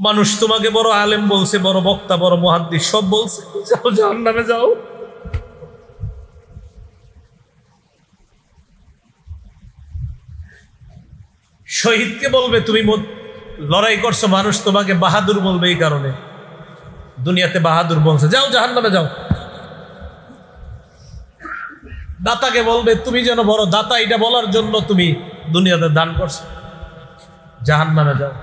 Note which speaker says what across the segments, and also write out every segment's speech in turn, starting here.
Speaker 1: মানুষ তোমাকে বড় আলেম বলছে, বড় বক্তা, বড় মুহাদ্দিস সব বলছে, যাও জাহান্নামে যাও। শহীদকে বলবে তুমি লড়াই করছো, মানুষ তোমাকে বাহাদুর বলবে এই কারণে, দুনিয়াতে বাহাদুর বলছে, যাও জাহান্নামে যাও। দাতাকে বলবে তুমি যেন বড় দাতা, এটা বলার জন্য তুমি দুনিয়াতে দান করছো, জাহান্নামে যাও।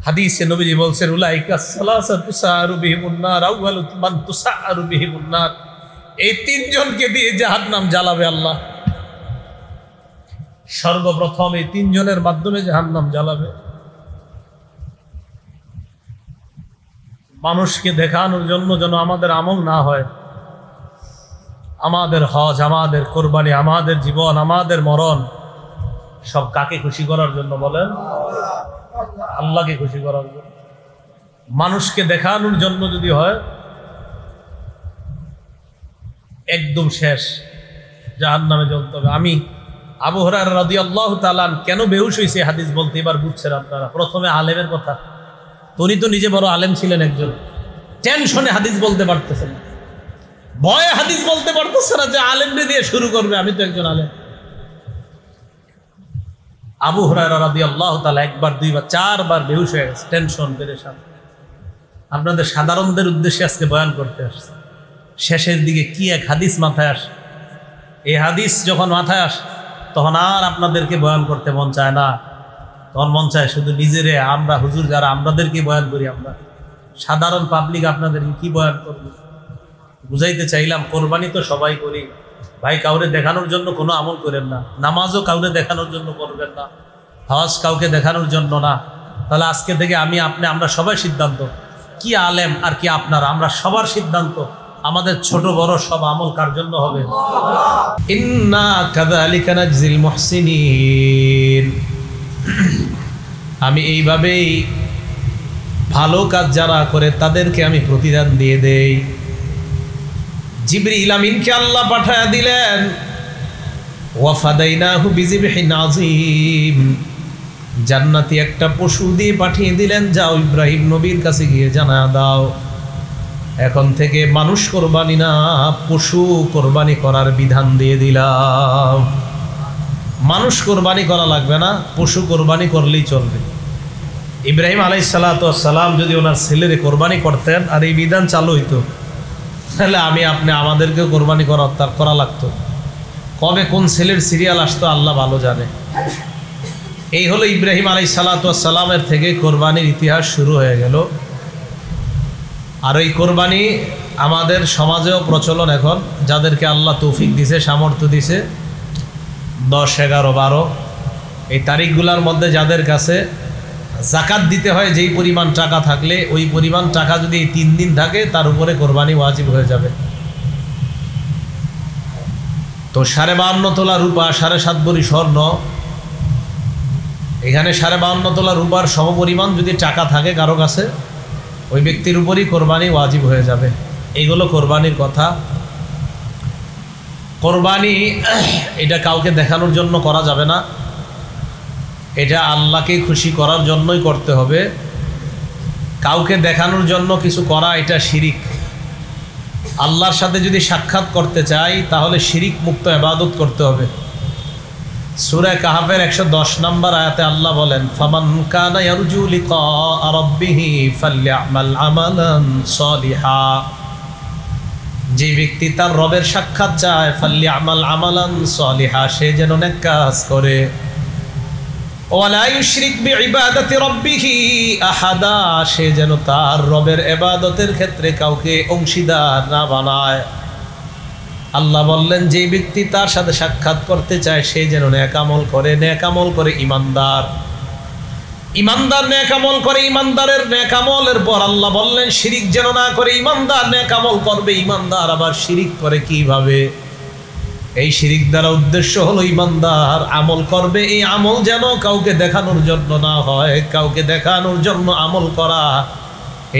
Speaker 1: হাদিসে নবীজি বলছেন উলাইকা সালাসাতু তুসারু বিহিমুন নার আউয়ালু মান তুসারু বিহিমুন নার, এই তিনজনকে দিয়ে জাহান্নাম জ্বালাবে আল্লাহ। সর্বপ্রথম এই তিনজনের মাধ্যমে জাহান্নাম জ্বালাবে। মানুষকে দেখানোর জন্য যেন আমাদের আমল না হয়, আমাদের হজ, আমাদের কোরবানি, আমাদের জীবন, আমাদের মরণ সব কাকে খুশি করার জন্য বলেন? আল্লাহকে খুশি করার জন্য। মানুষকে দেখানোর জন্য যদি হয় একদম শেষ, জাহান্নামে জ্বলতে হবে। আমি আবু হুরায়রা রাদিয়াল্লাহু তাআলা কেন বেহুশ হয়েছে হাদিস বলতে এবার বুঝছেন আপনারা। প্রথমে আলেমের কথা, উনি তো নিজে বড় আলেম ছিলেন একজন, টেনশনে হাদিস বলতে পারতেছেন না, ভয়ে হাদিস বলতে পারতেছে না যে আলেমকে দিয়ে শুরু করবে, আমি তো একজন আলেম। আবু হুরায়রা রাদিয়াল্লাহু তাআলা একবার, দুইবার, চারবার বেহুশ হয়ে গেছে, টেনশন পেরেশান। আপনাদের সাধারণদের উদ্দেশ্যে আজকে বয়ান করতে আসছে। শেষের দিকে কি এক হাদিস মাথায় আসে, এই হাদিস যখন মাথায় আসে তখন আর আপনাদেরকে বয়ান করতে মন চায় না, তখন মন চায় শুধু নিজেরে, আমরা হুজুর যারা আমাদেরকে বয়ান করি, আমরা সাধারণ পাবলিক আপনাদেরকে কি বয়ান করব। বুঝাইতে চাইলাম কোরবানি তো সবাই করি ভাই, কাউরে দেখানোর জন্য কোনো আমল করেন না, নামাজও কাউরে দেখানোর জন্য করবেন না, হজ কাউকে দেখানোর জন্য না। তাহলে আজকে থেকে আমি, আপনি, আমরা সবাই সিদ্ধান্ত, কি আলেম আর কি আপনারা, আমরা সবার সিদ্ধান্ত আমাদের ছোট বড় সব আমল কার জন্য হবে? ইন্না কাযালিকা নাজজিল মুহসিনিন, আমি এইভাবেই ভালো কাজ যারা করে তাদেরকে আমি প্রতিদান দিয়ে দেই। জিবরিল আমিনকে আল্লাহ পাঠায়া দিলেন, ওয়া ফাদাইনাহু বিযিবহিন আযীম, জান্নাতি একটা পশু দিয়ে পাঠিয়ে দিলেন, যাও ইব্রাহিম নবীর কাছে গিয়ে জানায়া দাও এখন থেকে মানুষ কোরবানি না, পশু কোরবানি করার বিধান দিয়ে দিলাম। মানুষ কোরবানি করা লাগবে না, পশু কোরবানি করলেই চলবে। ইব্রাহিম আলাইহিস সালাতু ওয়াস সালাম যদি ওনার ছেলেরে কোরবানি করতেন আর এই বিধান চালু হইতো, তাহলে আমি, আপনি, আমাদেরকেও কোরবানি করা লাগতো। কবে কোন ছেলের সিরিয়াল আসতো আল্লাহ ভালো জানে। এই হলো ইব্রাহিম আলাইহিস সালাতু ওয়াস সালামের থেকে কোরবানির ইতিহাস শুরু হয়ে গেল। আর এই কোরবানি আমাদের সমাজেও প্রচলন এখন, যাদেরকে আল্লাহ তৌফিক দিছে, সামর্থ্য দিছে, 10, 11, 12 এই তারিখগুলোর মধ্যে যাদের কাছে জাকাত দিতে হয়, যেই পরিমাণ টাকা থাকলে ওই পরিমাণ টাকা যদি 3 দিন থাকে তার উপরে কোরবানি ওয়াজিব হয়ে যাবে। তো 52.5 তোলা রূপা, 7.5 ভরি স্বর্ণ, এখানে 52.5 তোলা রূপার সমপরিমাণ যদি টাকা থাকে কারো কাছে, ওই ব্যক্তির উপরই কোরবানি ওয়াজিব হয়ে যাবে। এইগুলো কোরবানির কথা। কোরবানি এটা কাউকে দেখানোর জন্য করা যাবে না, এটা আল্লাহকে খুশি করার জন্যই করতে হবে। কাউকে দেখানোর জন্য কিছু করা এটা শিরিক। আল্লাহর সাথে যদি সাক্ষাৎ করতে চাই তাহলে শিরিক মুক্ত ইবাদত করতে হবে। সূরা কাহফের 110 নম্বর আয়াতে আল্লাহ বলেন, ফামান কানা ইয়ারজু লিকা রাব্বিহি ফালইআমাল আমালান সালিহা, যে ব্যক্তি তার রবের সাক্ষাৎ চায়, ফালইআমাল আমালান সালিহা, সে যেন নেক কাজ করে, ওয়ালা ইউশরিক বিইবাদাতি রাব্বিহি আহাদা, সে যেন তার রবের ইবাদতের ক্ষেত্রে কাউকে অংশীদার না বানায়। আল্লাহ বললেন যে ব্যক্তি তার সাথে সাক্ষাৎ করতে চায় সে যেন নেক আমল করে, নেক আমল করে ইমানদার, ইমানদার নেক আমল করে, ইমানদারের নেক আমলের পর আল্লাহ বললেন শিরিক যেন না করে। ইমানদার নেক আমল করবে, ইমানদার আবার শিরিক করে কিভাবে? এই শিরিক দ্বারা উদ্দেশ্য হলো ইমানদার আমল করবে, এই আমল যেন কাউকে দেখানোর জন্য না হয়। কাউকে দেখানোর জন্য আমল করা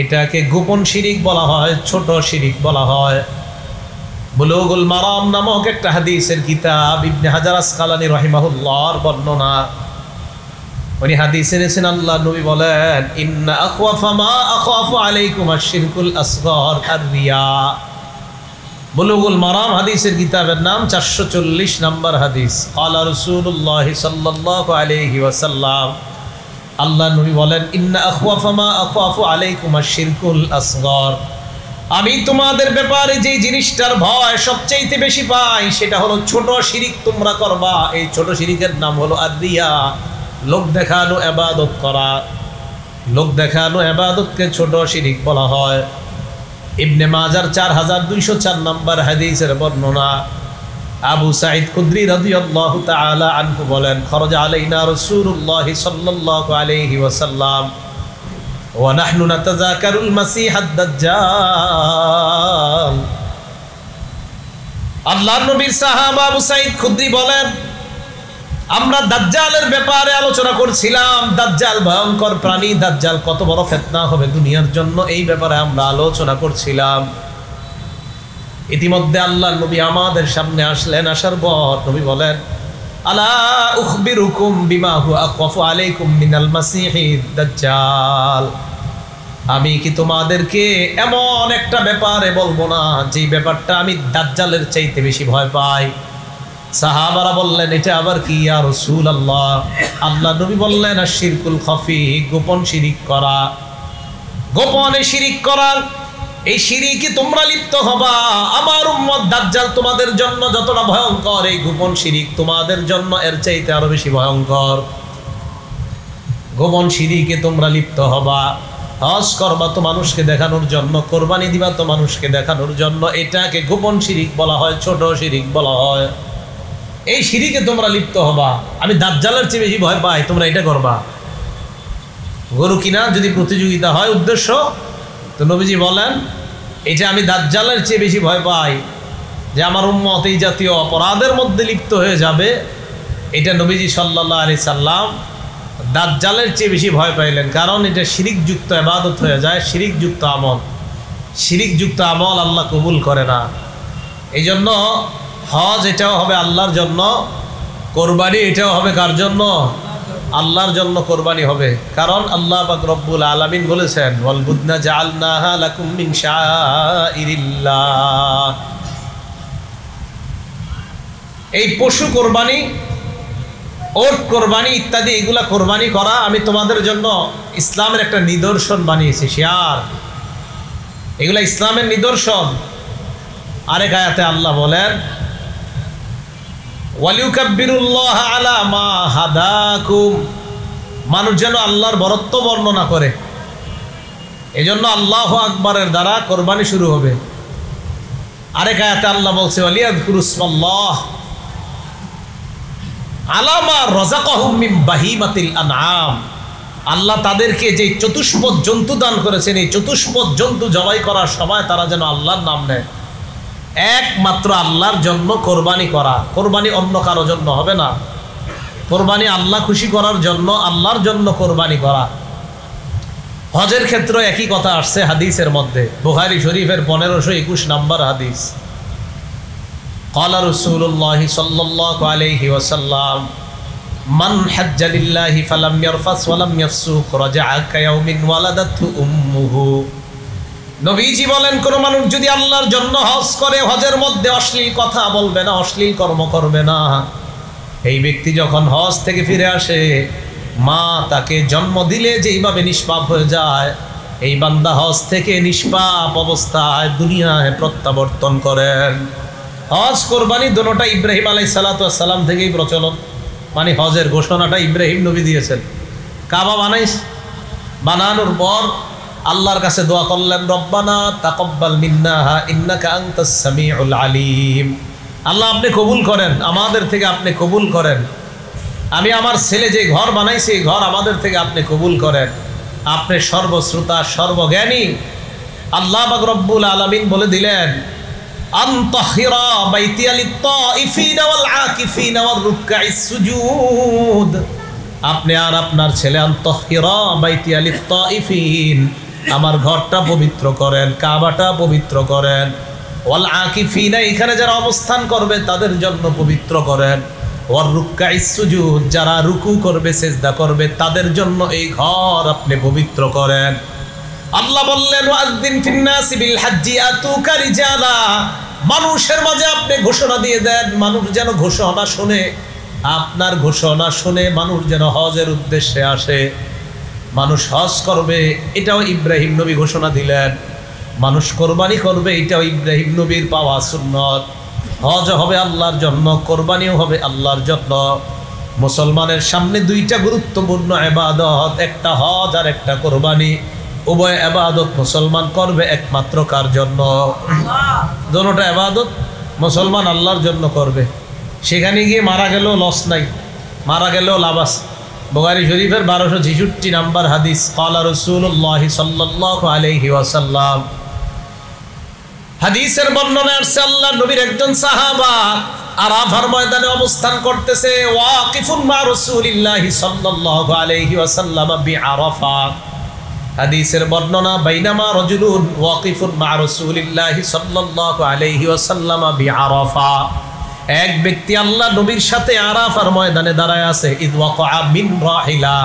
Speaker 1: এটাকে গোপন শিরিক বলা হয়, ছোট শিরিক বলা হয়। বুলুগুল মারাম নামক একটা হাদিসের কিতাব, ইবনে হাজার আসকালানী রাহিমাহুল্লাহর বর্ণনা, উনি হাদিসে এনেছেন, আল্লাহ নবী বলেন, ইন্না আখওয়াফা মা আখাফু আলাইকুম আশ-শিরকুল আসগর আর-রিয়া। বুলুগুল মারাম হাদিসের কিতাবের নাম, 440 নম্বর হাদিস। ক্বালা রাসূলুল্লাহ সাল্লাল্লাহু আলাইহি ওয়াসাল্লাম, আল্লাহ নবী বলেন, ইন্না আখওয়াফা মা আখাফু আলাইকুম আশ-শিরকুল আসগর। আমি তোমাদের ব্যাপারে যে জিনিসটার ভয় সবচেয়ে বেশি পাই সেটা হলো ছোট শিরিক তোমরা করবা। এই ছোট শিরিকের নাম হলো আর-রিয়া, লোক দেখানো ইবাদত করা। লোক দেখানো ইবাদতকে ছোট শিরিক বলা হয়। ইবনে মাজার 4204 নম্বর হাদিসের বর্ণনা। আবু সাঈদ খুদরি রাদিয়াল্লাহু তাআলা আনহু বলেন, খরজা আলাইনা রাসূলুল্লাহ সাল্লাল্লাহু আলাইহি ওয়াসাল্লাম ওয়া নাহনু নাতাযাকারুল মাসীহ আদ-দাজ্জাল। আল্লাহর নবীর সাহাবা আবু সাঈদ খুদরি বলেন, আমরা দাজ্জালের ব্যাপারে আলোচনা করছিলাম। দাজ্জাল ভয়ঙ্কর প্রাণী, দাজ্জাল কত বড় ফিতনা হবে দুনিয়ার জন্য, এই ব্যাপারে আমরা আলোচনা করছিলাম। ইতিমধ্যে আল্লাহর নবী আমাদের সামনে আসলেন। আসার পর নবী বলেন, আলা উখবিরুকুম বিমা হুয়া আখাফু আলাইকুম মিনাল মাসীহিদ দাজ্জাল। আমি কি তোমাদেরকে এমন একটা ব্যাপারে বলবো না যে ব্যাপারটা আমি দাজ্জালের চাইতে বেশি ভয় পাই? সাহাবারা বললেন, এটা আবার কি ইয়া রাসূলুল্লাহ? আল্লাহ নবী বললেন, আশ-শিরকুল খাফি, গোপন শিরিক করা। গোপনে শিরিক করার এই শিরিকে তোমরা লিপ্ত হবা। আমার উম্মত দাজ্জাল তোমাদের জন্য যতটা ভয়ঙ্কর, এই গোপন শিরিক তোমাদের জন্য এর চাইতে আরো বেশি ভয়ঙ্কর। গোপন শিরিকে তোমরা লিপ্ত হবা। হজ করবা তো মানুষকে দেখানোর জন্য, কোরবানি দিবা তো মানুষকে দেখানোর জন্য, এটাকে গোপন শিরিক বলা হয়, ছোট শিরিক বলা হয়। এই শিরিকে তোমরা লিপ্ত হবা। আমি দাজ্জালের চেয়ে বেশি ভয় পাই, তোমরা এটা করবা। গরু কিনা যদি প্রতিযোগিতা হয় উদ্দেশ্য, তো নবীজি বলেন, এটা আমি দাজ্জালের চেয়ে বেশি ভয় পাই যে আমার উম্মত এই জাতীয় অপরাধের মধ্যে লিপ্ত হয়ে যাবে। এটা নবীজি সাল্লাল্লাহু আলাইহি সাল্লাম দাজ্জালের চেয়ে বেশি ভয় পাইলেন, কারণ এটা শিরিকযুক্ত ইবাদত হয়ে যায়, শিরিকযুক্ত আমল। শিরিকযুক্ত আমল আল্লাহ কবুল করে না। এই জন্য হজ এটাও হবে আল্লাহর জন্য, কোরবানি এটাও হবে কার জন্য? আল্লাহর জন্য কোরবানি হবে। কারণ আল্লাহ পাক রব্বুল আলামিন বলেছেন, ওয়াল বুদনা জাআলনাহা লাকুম মিন শাআইরিল্লাহ। এই পশু কোরবানি, ওট কোরবানি ইত্যাদি এগুলা কোরবানি করা আমি তোমাদের জন্য ইসলামের একটা নিদর্শন বানিয়েছি, শিয়ার। এগুলা ইসলামের নিদর্শন। আরেক আয়াতে আল্লাহ বলেন, ওয়ালিউকাব্বিরুল্লাহ আলা মা হাদাকুম। মানুষ যেন আল্লাহর বরত্ব বর্ণনা করে, এজন্য আল্লাহু আকবারের দ্বারা কোরবানি শুরু হবে। আরেক আয়াতে আল্লাহ বলছে, ওয়ালিয়াযকুরুসমাল্লাহ আলা মা রাযাকাহুম মিন বাহিমাতিল আনআম। আল্লাহ তাদেরকে যে চতুষ্পদ জন্তু দান করেছেন, এই চতুষ্পদ জন্তু জবাই করার সময় তারা যেন আল্লাহর নাম নেয়। একমাত্র আল্লাহর জন্য কোরবানি করা, কোরবানি অন্য কারো জন্য হবে না। কোরবানি আল্লাহ খুশি করার জন্য, আল্লাহর জন্য কোরবানি করা। হজের ক্ষেত্রে একই কথা আসছে হাদিসের মধ্যে, বুখারী শরীফের 1521 নম্বর হাদিস। ক্বালা রাসূলুল্লাহ সাল্লাল্লাহু আলাইহি ওয়াসাল্লাম, মান হাজ্জা লিল্লাহি ফালাম ইয়ারফাস ওয়ালাম ইয়াফসুক রাজা'a কায়াউমিন ওয়ালাদাতহু উম্মুহু। নবীজি বলেন, কোন মানুষ যদি আল্লাহর জন্য হজ করে, হজের মধ্যে অশ্লীল কথা বলবে না, অশ্লীল কর্ম করবে না, এই ব্যক্তি যখন হজ থেকে ফিরে আসে, মা তাকে জন্ম দিলে যেইভাবে নিষ্পাপ হয়ে যায়, এই বান্দা হজ থেকে নিষ্পাপ অবস্থায় দুনিয়ায় প্রত্যাবর্তন করেন। হজ কোরবানি দোনোটা ইব্রাহিম আলাইহিস সালাতু ওয়াস সালাম থেকেই প্রচলন। মানে হজের ঘোষণাটা ইব্রাহিম নবী দিয়েছেন। কাবা বানানোর পর আল্লাহর কাছে দোয়া করলেন, রব্বানা তাকাব্বাল মিন্না ইন্নাকা আনতাস সামিউল আলিম। আল্লাহ আপনি কবুল করেন, আমাদের থেকে আপনি কবুল করেন। আমি আমার ছেলে যে ঘর বানাইছি, এই ঘর আমাদের থেকে আপনি কবুল করেন। আপনি সর্বশ্রোতা, সর্বজ্ঞানী। আল্লাহ পাক রব্বুল আলামিন বলে দিলেন, আনতাহিরা বাইতিয়া লিত-তাইফিনা ওয়াল আকিফিনা ওয়ার রুকআইস সুজুদ। আপনি আর আপনার ছেলে আনতাহিরা বাইতিয়া লিত-তাইফিন, আমার ঘরটা পবিত্র করেন, কাবাটা পবিত্র করেন। ওয়াল আকিফিনা, এখানে যারা অবস্থান করবে তাদের জন্য পবিত্র করেন। ওয়ার রুকআইস সুজুদ, যারা রুকু করবে সিজদা করবে তাদের জন্য এই ঘর আপনি পবিত্র করেন। আল্লাহ বললেন ওয়াযিন ফিন নাসি বিল হাজ্জি আতুকা রিজালা, মানুষের মাঝে আপনি ঘোষণা দিয়ে দেন, মানুষ যেন ঘোষণা শুনে, আপনার ঘোষণা শুনে মানুষ যেন হজের উদ্দেশ্যে আসে, মানুষ হজ করবে, এটাও ইব্রাহিম নবী ঘোষণা দিলেন। মানুষ কোরবানি করবে, এটাও ইব্রাহিম নবীর পাওয়া সুন্নত। হজ হবে আল্লাহর জন্য, কোরবানিও হবে আল্লাহর জন্য। মুসলমানের সামনে দুইটা গুরুত্বপূর্ণ ইবাদত, একটা হজ আর একটা কোরবানি। উভয় ইবাদত মুসলমান করবে একমাত্র কার জন্য? দুটোটা ইবাদত মুসলমান আল্লাহর জন্য করবে। সেখানে গিয়ে মারা গেলেও লস নাই, মারা গেলেও লাভ আছে। বুখারী শরীফের 1266 নম্বর হাদিস, ক্বালা রাসূলুল্লাহ সাল্লাল্লাহু আলাইহি ওয়াসাল্লাম, হাদিসের বর্ণনা আসছে আল্লাহর নবীর একজন সাহাবা আরাফার ময়দানে অবস্থান করতেছে, ওয়াকিফুন মা রাসূলিল্লাহি সাল্লাল্লাহু আলাইহি ওয়াসাল্লাম বিআরাফা। হাদিসের বর্ণনা, বাইনামা রাজুলুন ওয়াকিফুন মা রাসূলিল্লাহি সাল্লাল্লাহু আলাইহি ওয়াসাল্লাম বিআরাফা, এক ব্যক্তি আল্লাহ নবীর সাথে আরাফার ময়দানে দাঁড়ায় আছে, ইদ ওয়াকা মিন রাহিলা,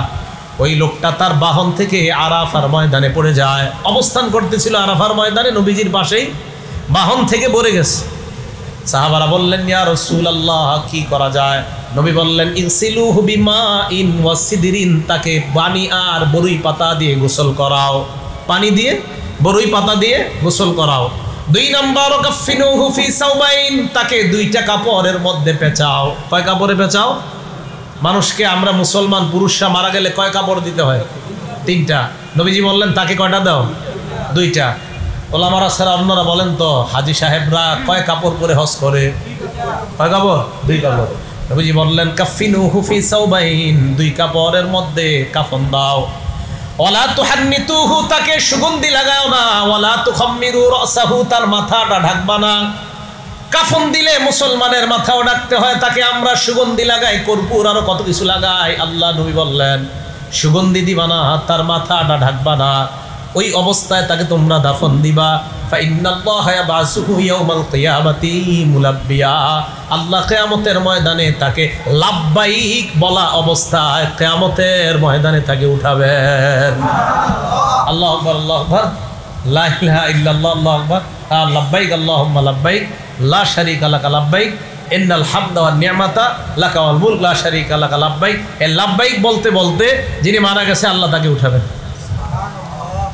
Speaker 1: ওই লোকটা তার বাহন থেকে আরাফার ময়দানে পড়ে যায়। অবস্থান করতেছিল আরাফার ময়দানে, নবীজির পাশেই বাহন থেকে পড়ে গেছে। সাহাবারা বললেন ইয়া রাসূলুল্লাহ, কি করা যায়? নবী বললেন ইনসিলুহু বিমাইন ওয়া সিদরিন, তাকে পানি আর বরই পাতা দিয়ে গোসল করাও, পানি দিয়ে বরই পাতা দিয়ে গোসল করাও। 2 নম্বর কাফিনুহু ফি সাওবাইন, তাকে 2টা কাপড়ের মধ্যে পেঁচাও। কয় কাপড়ে পেঁচাও? মানুষকে আমরা মুসলমান পুরুষরা মারা গেলে কয় কাপড় দিতে হয়? 3টা। নবীজি বললেন তাকে কয়টা দাও? 2টা। ওলামারা ছাড়া অন্যরা বলেন তো, হাজী সাহেবরা কয় কাপড় পরে হজ করে? কয় কাপড়? 2 কাপড়। নবীজি বললেন কাফিনুহু ফি সাওবাইন, 2 কাপড়ের মধ্যে কাফন দাও। ওয়ালা তুহান্নিতুহু, তাকে সুগন্ধি লাগাও না। ওয়ালা তুখাম্মিরু রাসাহু, তার মাথাটা ঢাকবা না। কাফন দিলে মুসলমানের মাথাও ঢাকতে হয়, তাকে আমরা সুগন্ধি লাগাই, কর্পূর আরো কত কিছু লাগাই। আল্লাহ নবী বললেন সুগন্ধি দিবা না, তার মাথাটা ঢাকবা না, ওই অবস্থায় তাকে তোমরা দাফন দিবা। ফাইন্নাল্লাহা ইয়াবাসুহু ইয়াউমাল কিয়ামাতি মুলাব্বিয়া, আল্লাহ কিয়ামতের ময়দানে তাকে লাব্বাইক বলা অবস্থায় কিয়ামতের ময়দানে তাকে উঠাবেন। আল্লাহু আকবার, আল্লাহু আকবার, লা ইলাহা ইল্লাল্লাহ, আল্লাহু আকবার, লাব্বাইক আল্লাহুম্মা লাব্বাইক, লা শারীকা লাকা লাব্বাইক, ইন্নাল হামদা ওয়ান নি'মাতা লাকা ওয়াল মুলক লা শারীকা লাকা লাব্বাইক। এই লাব্বাইক বলতে বলতে যিনি মারা গেছে আল্লাহ তাকে উঠাবেন।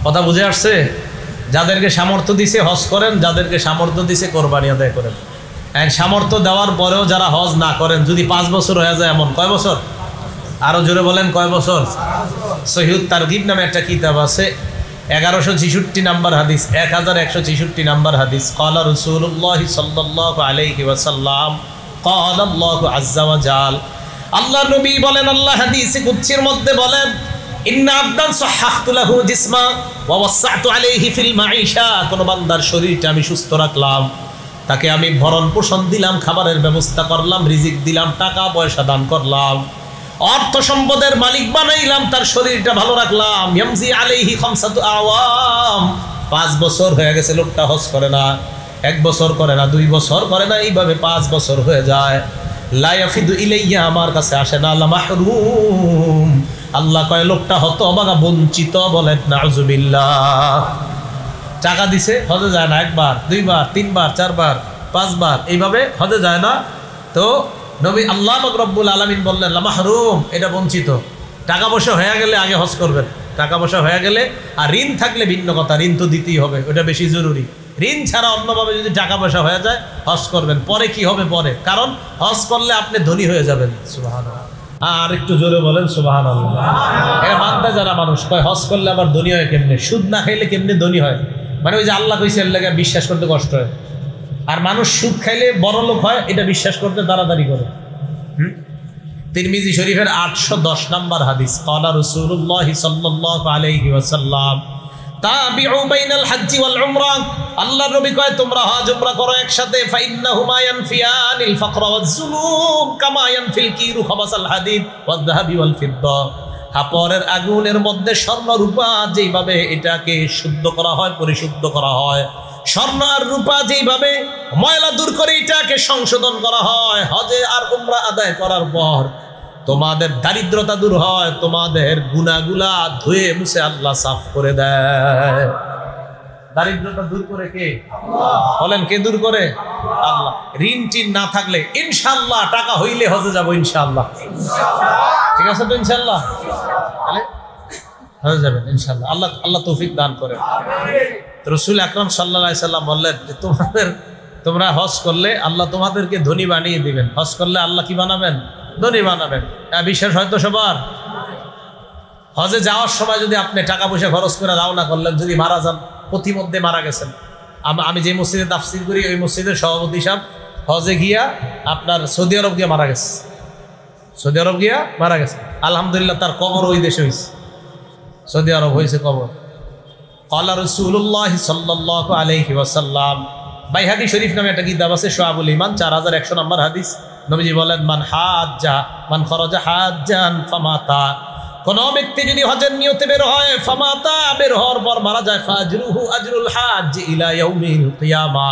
Speaker 1: কথা বুঝে আসছে? যাদেরকে সামর্থ্য দিছে হজ করেন, যাদেরকে সামর্থ্য দিছে কোরবানি আদায় করেন। সামর্থ্য দেওয়ার পরেও যারা হজ না করেন, যদি 5 বছর হয়ে যায়, এমন কয় বছর? আরো জোরে বলেন, কয় বছর? সহিহুত তারগিব নামে একটা কিতাব আছে, 1166 নম্বর হাদিস, 1166 নম্বর হাদিস, ক্বালা রাসূলুল্লাহ সাল্লাল্লাহু আলাইহি ওয়াসাল্লাম, ক্বালা আল্লাহু আযজা ওয়া জাল, আল্লাহ নবী বলেন, আল্লাহ হাদিসে কুদসির মধ্যে বলেন, ইন্না আবদান সাহহাতু লাহু জিসমা ওয়া ওয়াসসাতু আলাইহি ফিল মাঈশা, কোন বান্দার শরীরটা আমি সুস্থ রাখলাম, তাকে আমি ভরণ পোষণ দিলাম, খাবারের ব্যবস্থা করলাম, রিজিক দিলাম, টাকা পয়সা দান করলাম, অর্থ সম্পদের মালিক বানাইলাম, তার শরীরটা ভালো রাখলাম। ইয়ামজি আলাইহি খামসাতু আওয়াম, 5 বছর হয়ে গেছে লোকটা হজ করে না, 1 বছর করে না, 2 বছর করে না, এইভাবে 5 বছর হয়ে যায়। লা ইয়াফিদু ইলাইয়া, আমার কাছে আসে না, লা মাহরুম, আল্লাহ কয় লোকটা হতভাগা, বঞ্চিত। বলেন নাউজুবিল্লাহ। টাকা দিছে, হজে যায় না, 1 বার 2 বার 3 বার 4 বার 5 বার, এইভাবে হজে যায় না। তো নবী আল্লাহ পাক রব্বুল আলামিন বললেন লা মাহরুম, এটা বঞ্চিত। টাকা পয়সা হয়ে গেলে আগে হজ করবেন, টাকা পয়সা হয়ে গেলে। আর ঋণ থাকলে ভিন্ন কথা, ঋণ তো দিতেই হবে, ওটা বেশি জরুরি। ঋণ ছাড়া অন্যভাবে যদি টাকা পয়সা হয়ে যায়, হজ করবেন। পরে কি হবে? পরে, কারণ হজ করলে আপনি ধনী হয়ে যাবেন। সুবহানাল্লাহ। আর একটু জোরে বলেন সুবহানাল্লাহ। এটা মানতে যারা মানুষ কয় হজ করলে আবার ধনী হয় কেমনে, সুদ না খাইলে কেমনে ধনী হয়, মানে ওই যে আল্লাহ কইছে এর লাগে বিশ্বাস করতে কষ্ট হয়। আর মানুষ সুদ খাইলে বড় লোক হয়, এটা বিশ্বাস করতে তাড়াতাড়ি করে। তিরমিজি শরীফের 810 নম্বর হাদিস, ক্বালা রাসূলুল্লাহ সাল্লাল্লাহু আলাইহি ওয়াসাল্লাম, তাবিউ বাইনাল হজ্জি ওয়াল উমরা, আল্লাহর নবী কয় তোমরা হজ উমরা করো একসাথে। ফাইন্নাহুমা ইয়ানফিয়ানিল ফাকরা ওয়াজ যুনুব কামা ইয়ানফিল কিরু খাবাসাল হাদিদ ওয়াজ যাহাবি ওয়াল ফিদ্দা, হাপরের আগুনের মধ্যে স্বর্ণ রূপা যেইভাবে এটাকে শুদ্ধ করা হয়, পরিশুদ্ধ করা হয়, স্বর্ণ আর রূপা যেভাবে ময়লা দূর করে এটাকে সংশোধন করা হয়, হজে আর উমরা আদায় করার পর তোমাদের দারিদ্রতা দূর হয়, তোমাদের গুনাহগুলা ধুয়ে মুছে আল্লাহ সাফ করে দেয়। দারিদ্রতা দূর করে কে? বলেন কে দূর করে? আল্লাহ। ঋণ টিন না থাকলে ইনশাআল্লাহ টাকা হইলে হজে যাব ইনশাআল্লাহ। ঠিক আছে তো ইনশাআল্লাহ? তাহলে হয়ে যাবেন ইনশাআল্লাহ। আল্লাহ তৌফিক দান করেন। রাসূল আকরাম সাল্লাল্লাহু আলাইহি সাল্লাম বললেন যে তোমরা হজ করলে আল্লাহ তোমাদেরকে ধনী বানিয়ে দিবেন। হজ করলে আল্লাহ কি বানাবেন? ধনী বানাবেন। বিশ্বাস হয়তো সবার। হজে যাওয়ার সময় যদি আপনি টাকা পয়সা খরচ করে রওনা করলেন, যদি মারা যান, প্রতিমধ্যে মারা গেছেন, আমি যে মসজিদে তাফসীর করি ওই মসজিদের সভাপতি সাহেব হজে গিয়া আপনার সৌদি আরব গিয়া মারা গেছে। সৌদি আরব গিয়া মারা গেছে, আলহামদুলিল্লাহ তার কবর ওই দেশে হয়েছে, সৌদি আরব হয়েছে কবর। ক্বালা রাসূলুল্লাহ সাল্লাল্লাহু আলাইহি ওয়াসাল্লাম, বাইহাকি শরীফ নামে একটা কিতাব আছে, শুআবুল ঈমান, 4100 নম্বর হাদিস। নবীজি বলেন, মান খরাজা হাজ্জান ফামাতা, কোন ব্যক্তি যদি হজের নিয়তে বের হয়, ফামাতা, বের হওয়ার পর মারা যায়, ফাজরুহু আজরুল হাজ্জ ইলা ইয়াউমিল কিয়ামা,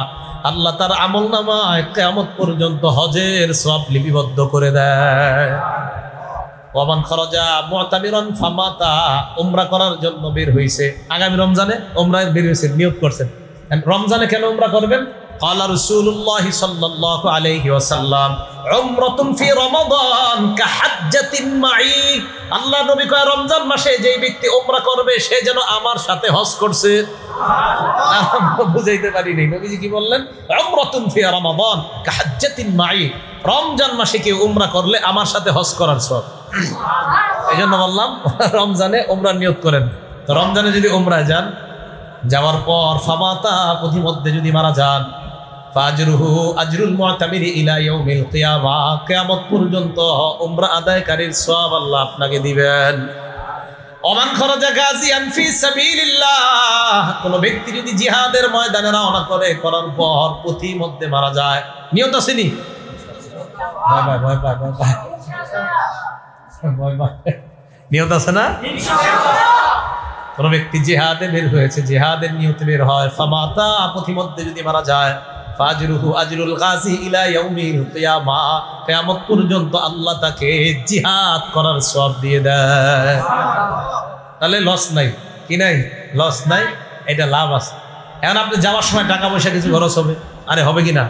Speaker 1: আল্লাহ তার আমলনামায় কিয়ামত পর্যন্ত হজের সওয়াব লিপিবদ্ধ করে দেয়। ওয়ামান খরাজা মুতামিরান ফামাতা, উমরা করার জন্য বের হইছে, আগামী রমজানে উমরায় বের হইছে, নিয়ত করছেন, রমজানে কেন উমরা করবেন? ক্বালা রাসূলুল্লাহ সাল্লাল্লাহু আলাইহি ওয়াসাল্লাম, উমরাতুন ফি রমাদান কাহাজ্জাতিন মাই, আল্লাহ নবী কয় রমজান মাসে যেই ব্যক্তি উমরা করবে সে যেন আমার সাথে হজ করছে। বুঝাইতে পারিনি, নবীজি কি বললেন? উমরাতুন ফি রমাদান কাহাজ্জাতিন মাই, রমজান মাসে কেউ উমরা করলে আমার সাথে হজ করার সওয়াব। এই জন্য বললাম রমজানে উমরার নিয়ত করেন। তো রমজানে যদি উমরায় যান, যাওয়ার পর ফামাতা, প্রতিমধ্যে যদি মারা যান, ফাজরুহু আজরুল মুতামিরি ইলা ইয়াউমিল কিয়ামা, কিয়ামত পর্যন্ত উমরা আদায়কারীর সওয়াব আল্লাহ আপনাকে দিবেন। ওমান খরাজা গাজিয়ান ফি সাবিলিল্লাহ, কোন ব্যক্তি যদি জিহাদের ময়দানে রওনা করে, করার পর প্রতিমধ্যে মারা যায়, নিয়ত আসেনি? নিয়ত আছে না? কোন ব্যক্তি জিহাদে বের হয়েছে, জিহাদের নিয়তে বের হয়, ফামাতা, প্রতিমধ্যে যদি মারা যায়, ফাজরুহু আজরুল গাজি ইলা ইয়াউমিল কিয়ামা, কিয়ামত পর্যন্ত আল্লাহ তাকে জিহাদ করার সওয়াব দিয়ে দেয়। তাহলে লস নাই, কি নাই? লস নাই, এটা লাভ আছে। এখন আপনি যাওয়ার সময় টাকা পয়সা কিছু খরচ হবে, আরে হবে কিনা?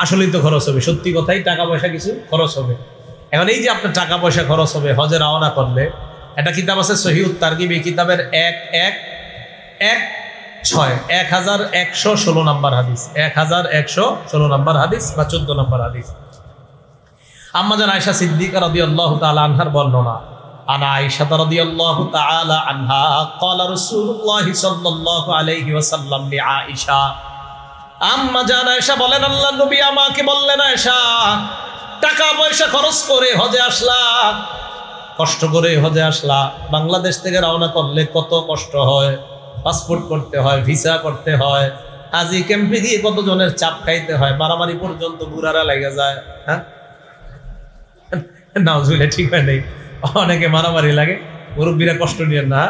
Speaker 1: আসলেই তো খরচ হবে, সত্যি কথাই টাকা পয়সা কিছু খরচ হবে। এখন এই যে আপনার টাকা পয়সা খরচ হবে হজে রওনা করলে, একটা কিতাব আছে সহিহুত তারগিব, এই কিতাবের 1116 নম্বর হাদিস, 1116 নম্বর হাদিস বা 14 নম্বর হাদিস। আম্মা জান আয়েশা সিদ্দিকা রাদিয়াল্লাহু তাআলা আনহার বর্ণনা, আনা আয়েশা রাদিয়াল্লাহু তাআলা আনহা ক্বালা রাসূলুল্লাহ সাল্লাল্লাহু আলাইহি ওয়াসাল্লাম লি আয়েশা, আম্মা জান আয়েশা বলেন, আল্লাহর নবী আমাকে বললেন, আয়েশা, টাকা পয়সা খরচ করে হজে আসলা, কষ্ট করে হজে আসলা, বাংলাদেশ থেকে রওনা করলে কত কষ্ট হয়, পাসপোর্ট করতে হয়, ভিসা করতে হয়, হাজি ক্যাম্পে গিয়ে কতজনের চাপ খাইতে হয়, মারামারি পর্যন্ত বুড়ারা লেগে যায়। হ্যাঁ, নাউজুবিল্লাহ, ঠিক হয় নাই, অনেকে মারামারি লাগে, মুরব্বীরা কষ্ট নিয়ে না,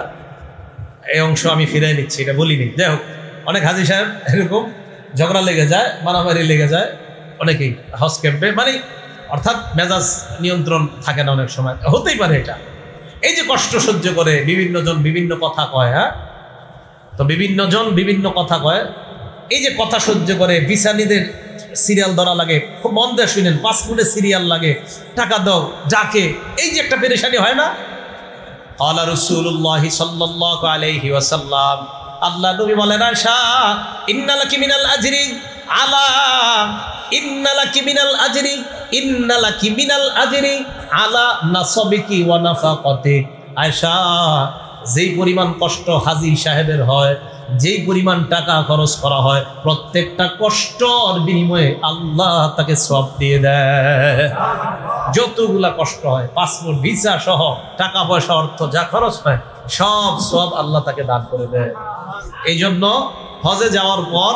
Speaker 1: এই অংশ আমি ফিরাই নিচ্ছি, এটা বলিনি। যাই হোক, অনেক হাজি সাহেব এরকম ঝগড়া লেগে যায়, মারামারি লেগে যায় অনেকেই হজ ক্যাম্পে, মানে অর্থাৎ মেজাজ নিয়ন্ত্রণ থাকে না, অনেক সময় হতেই পারে এটা। এই যে কষ্ট সহ্য করে বিভিন্ন জন বিভিন্ন কথা কয়, হ্যাঁ, তো বিভিন্ন জন বিভিন্ন কথা কয়, এই যে কথা সহ্য করে, ভিসানিদের সিরিয়াল ধরা লাগে, খুব মন দিয়ে শুনেন, পাসপোর্টের সিরিয়াল লাগে, টাকা দাও যাকে, এই যে একটা পেরেশানি হয় না। ক্বালা রাসূলুল্লাহ সাল্লাল্লাহু আলাইহি ওয়াসাল্লাম, আল্লাহ নবী বলেন, আয়েশা, ইন্নালাকি মিনাল আজরি আলা, ইন্নালাকি মিনাল আজরি, ইন্নালাকি মিনাল আজরি আলা নাসাবিকি ওয়া নাফাকাতিক। আয়েশা, যেই পরিমাণ কষ্ট হাজী সাহেবের হয়, যেই পরিমাণ টাকা খরচ করা হয়, প্রত্যেকটা কষ্টর বিনিময়ে আল্লাহ তাকে সওয়াব দিয়ে দেয়। যতগুলা কষ্ট হয়, পাসপোর্ট ভিসা সহ টাকা পয়সা অর্থ যা খরচ হয়, সব সওয়াব আল্লাহ তাকে দান করে দেয়। এই জন্য হজে যাওয়ার পর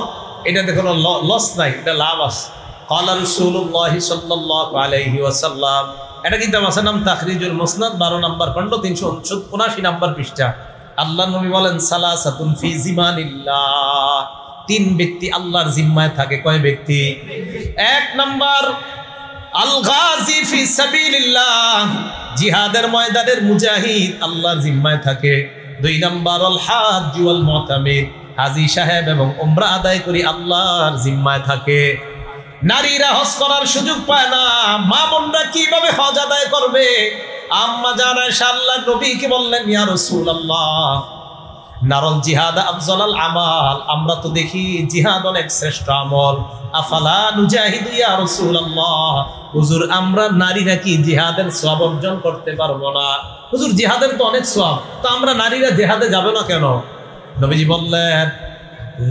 Speaker 1: এটাতে কোনো লস নাই, এটা লাভ আছে। ক্বালা রাসূলুল্লাহ সাল্লাল্লাহু আলাইহি ওয়াসাল্লাম, এটা কিতাব আছে নাম তাখরিজুল মুসনাদ, 12 নম্বর খণ্ড, 379 নম্বর পৃষ্ঠা। আল্লাহ নবী বলেন, সালাসাতুন ফি জিমানিল্লাহ, তিন ব্যক্তি আল্লাহর জিম্মায় থাকে। কয় ব্যক্তি? এক নাম্বার আল গাজী ফি সাবিলিল্লাহ, জিহাদের ময়দানের মুজাহিদ আল্লাহর জিম্মায় থাকে। দুই নাম্বার আল হাজ্জ ওয়াল মুতামির, হাজী সাহেব এবং উমরা আদায় করি আল্লাহর জিম্মায় থাকে। নারীরা হজ করার সুযোগ পায় না, মা বোনরা কিভাবে হজ আদায় করবে? আম্মা জান আয়েশা আল্লাহর নবীকে বললেন, ইয়া রাসূলুল্লাহ নারল জিহাদ আফজালাল আমাল, আমরা তো দেখি জিহাদ অনেক শ্রেষ্ঠ আমল। আফালা নুজাহিদু ইয়া রাসূলুল্লাহ, হুজুর আমরা নারীরা কি জিহাদের সওয়াব অর্জন করতে পারবো না? হুজুর জিহাদের তো অনেক সওয়াব, তো আমরা নারীরা জিহাদে যাবে না কেন? নবীজি বললেন,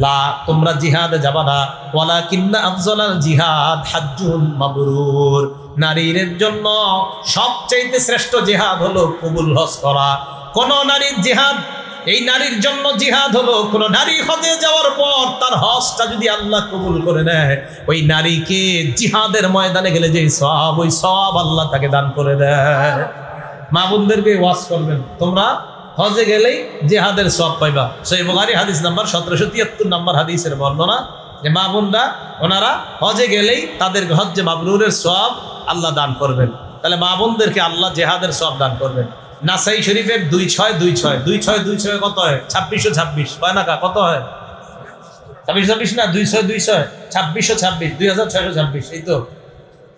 Speaker 1: লা, তোমরা জিহাদে যাবা না, ওয়ালাকিন্না আফজালাল জিহাদ হাজ্জুন মাবরুর, নারীর জন্য সবচেয়ে শ্রেষ্ঠ জিহাদ হলো কবুল হজ করা। কোন নারীর জিহাদ, এই নারীর জন্য জিহাদ হলো কোন নারী হজে যাওয়ার পর তার হজটা যদি আল্লাহ কবুল করে নেয়, ওই নারীকে জিহাদের ময়দানে গেলে যে সওয়াব, ওই সওয়াব আল্লাহ তাকে দান করে দেয়। মা বোনদেরকে ওয়াজ করবেন, তোমরা হজে গেলেই জিহাদের সওয়াব পাইবা। সহিহ বুখারী হাদিস নাম্বার 1773 নম্বর হাদিসের বর্ণনা যে মা বোনরা ওনারা হজে গেলেই তাদের হজ্জে মাবরুরের সওয়াব আল্লাহ দান করবেন। তাহলে মা বোনদেরকে আল্লাহ জিহাদের সওয়াব দান করবেন। নাসাই শরীফের 2626 কত হয়? 2626 কয় না? কত হয়? 2626 না, 2626 2626 এই তো।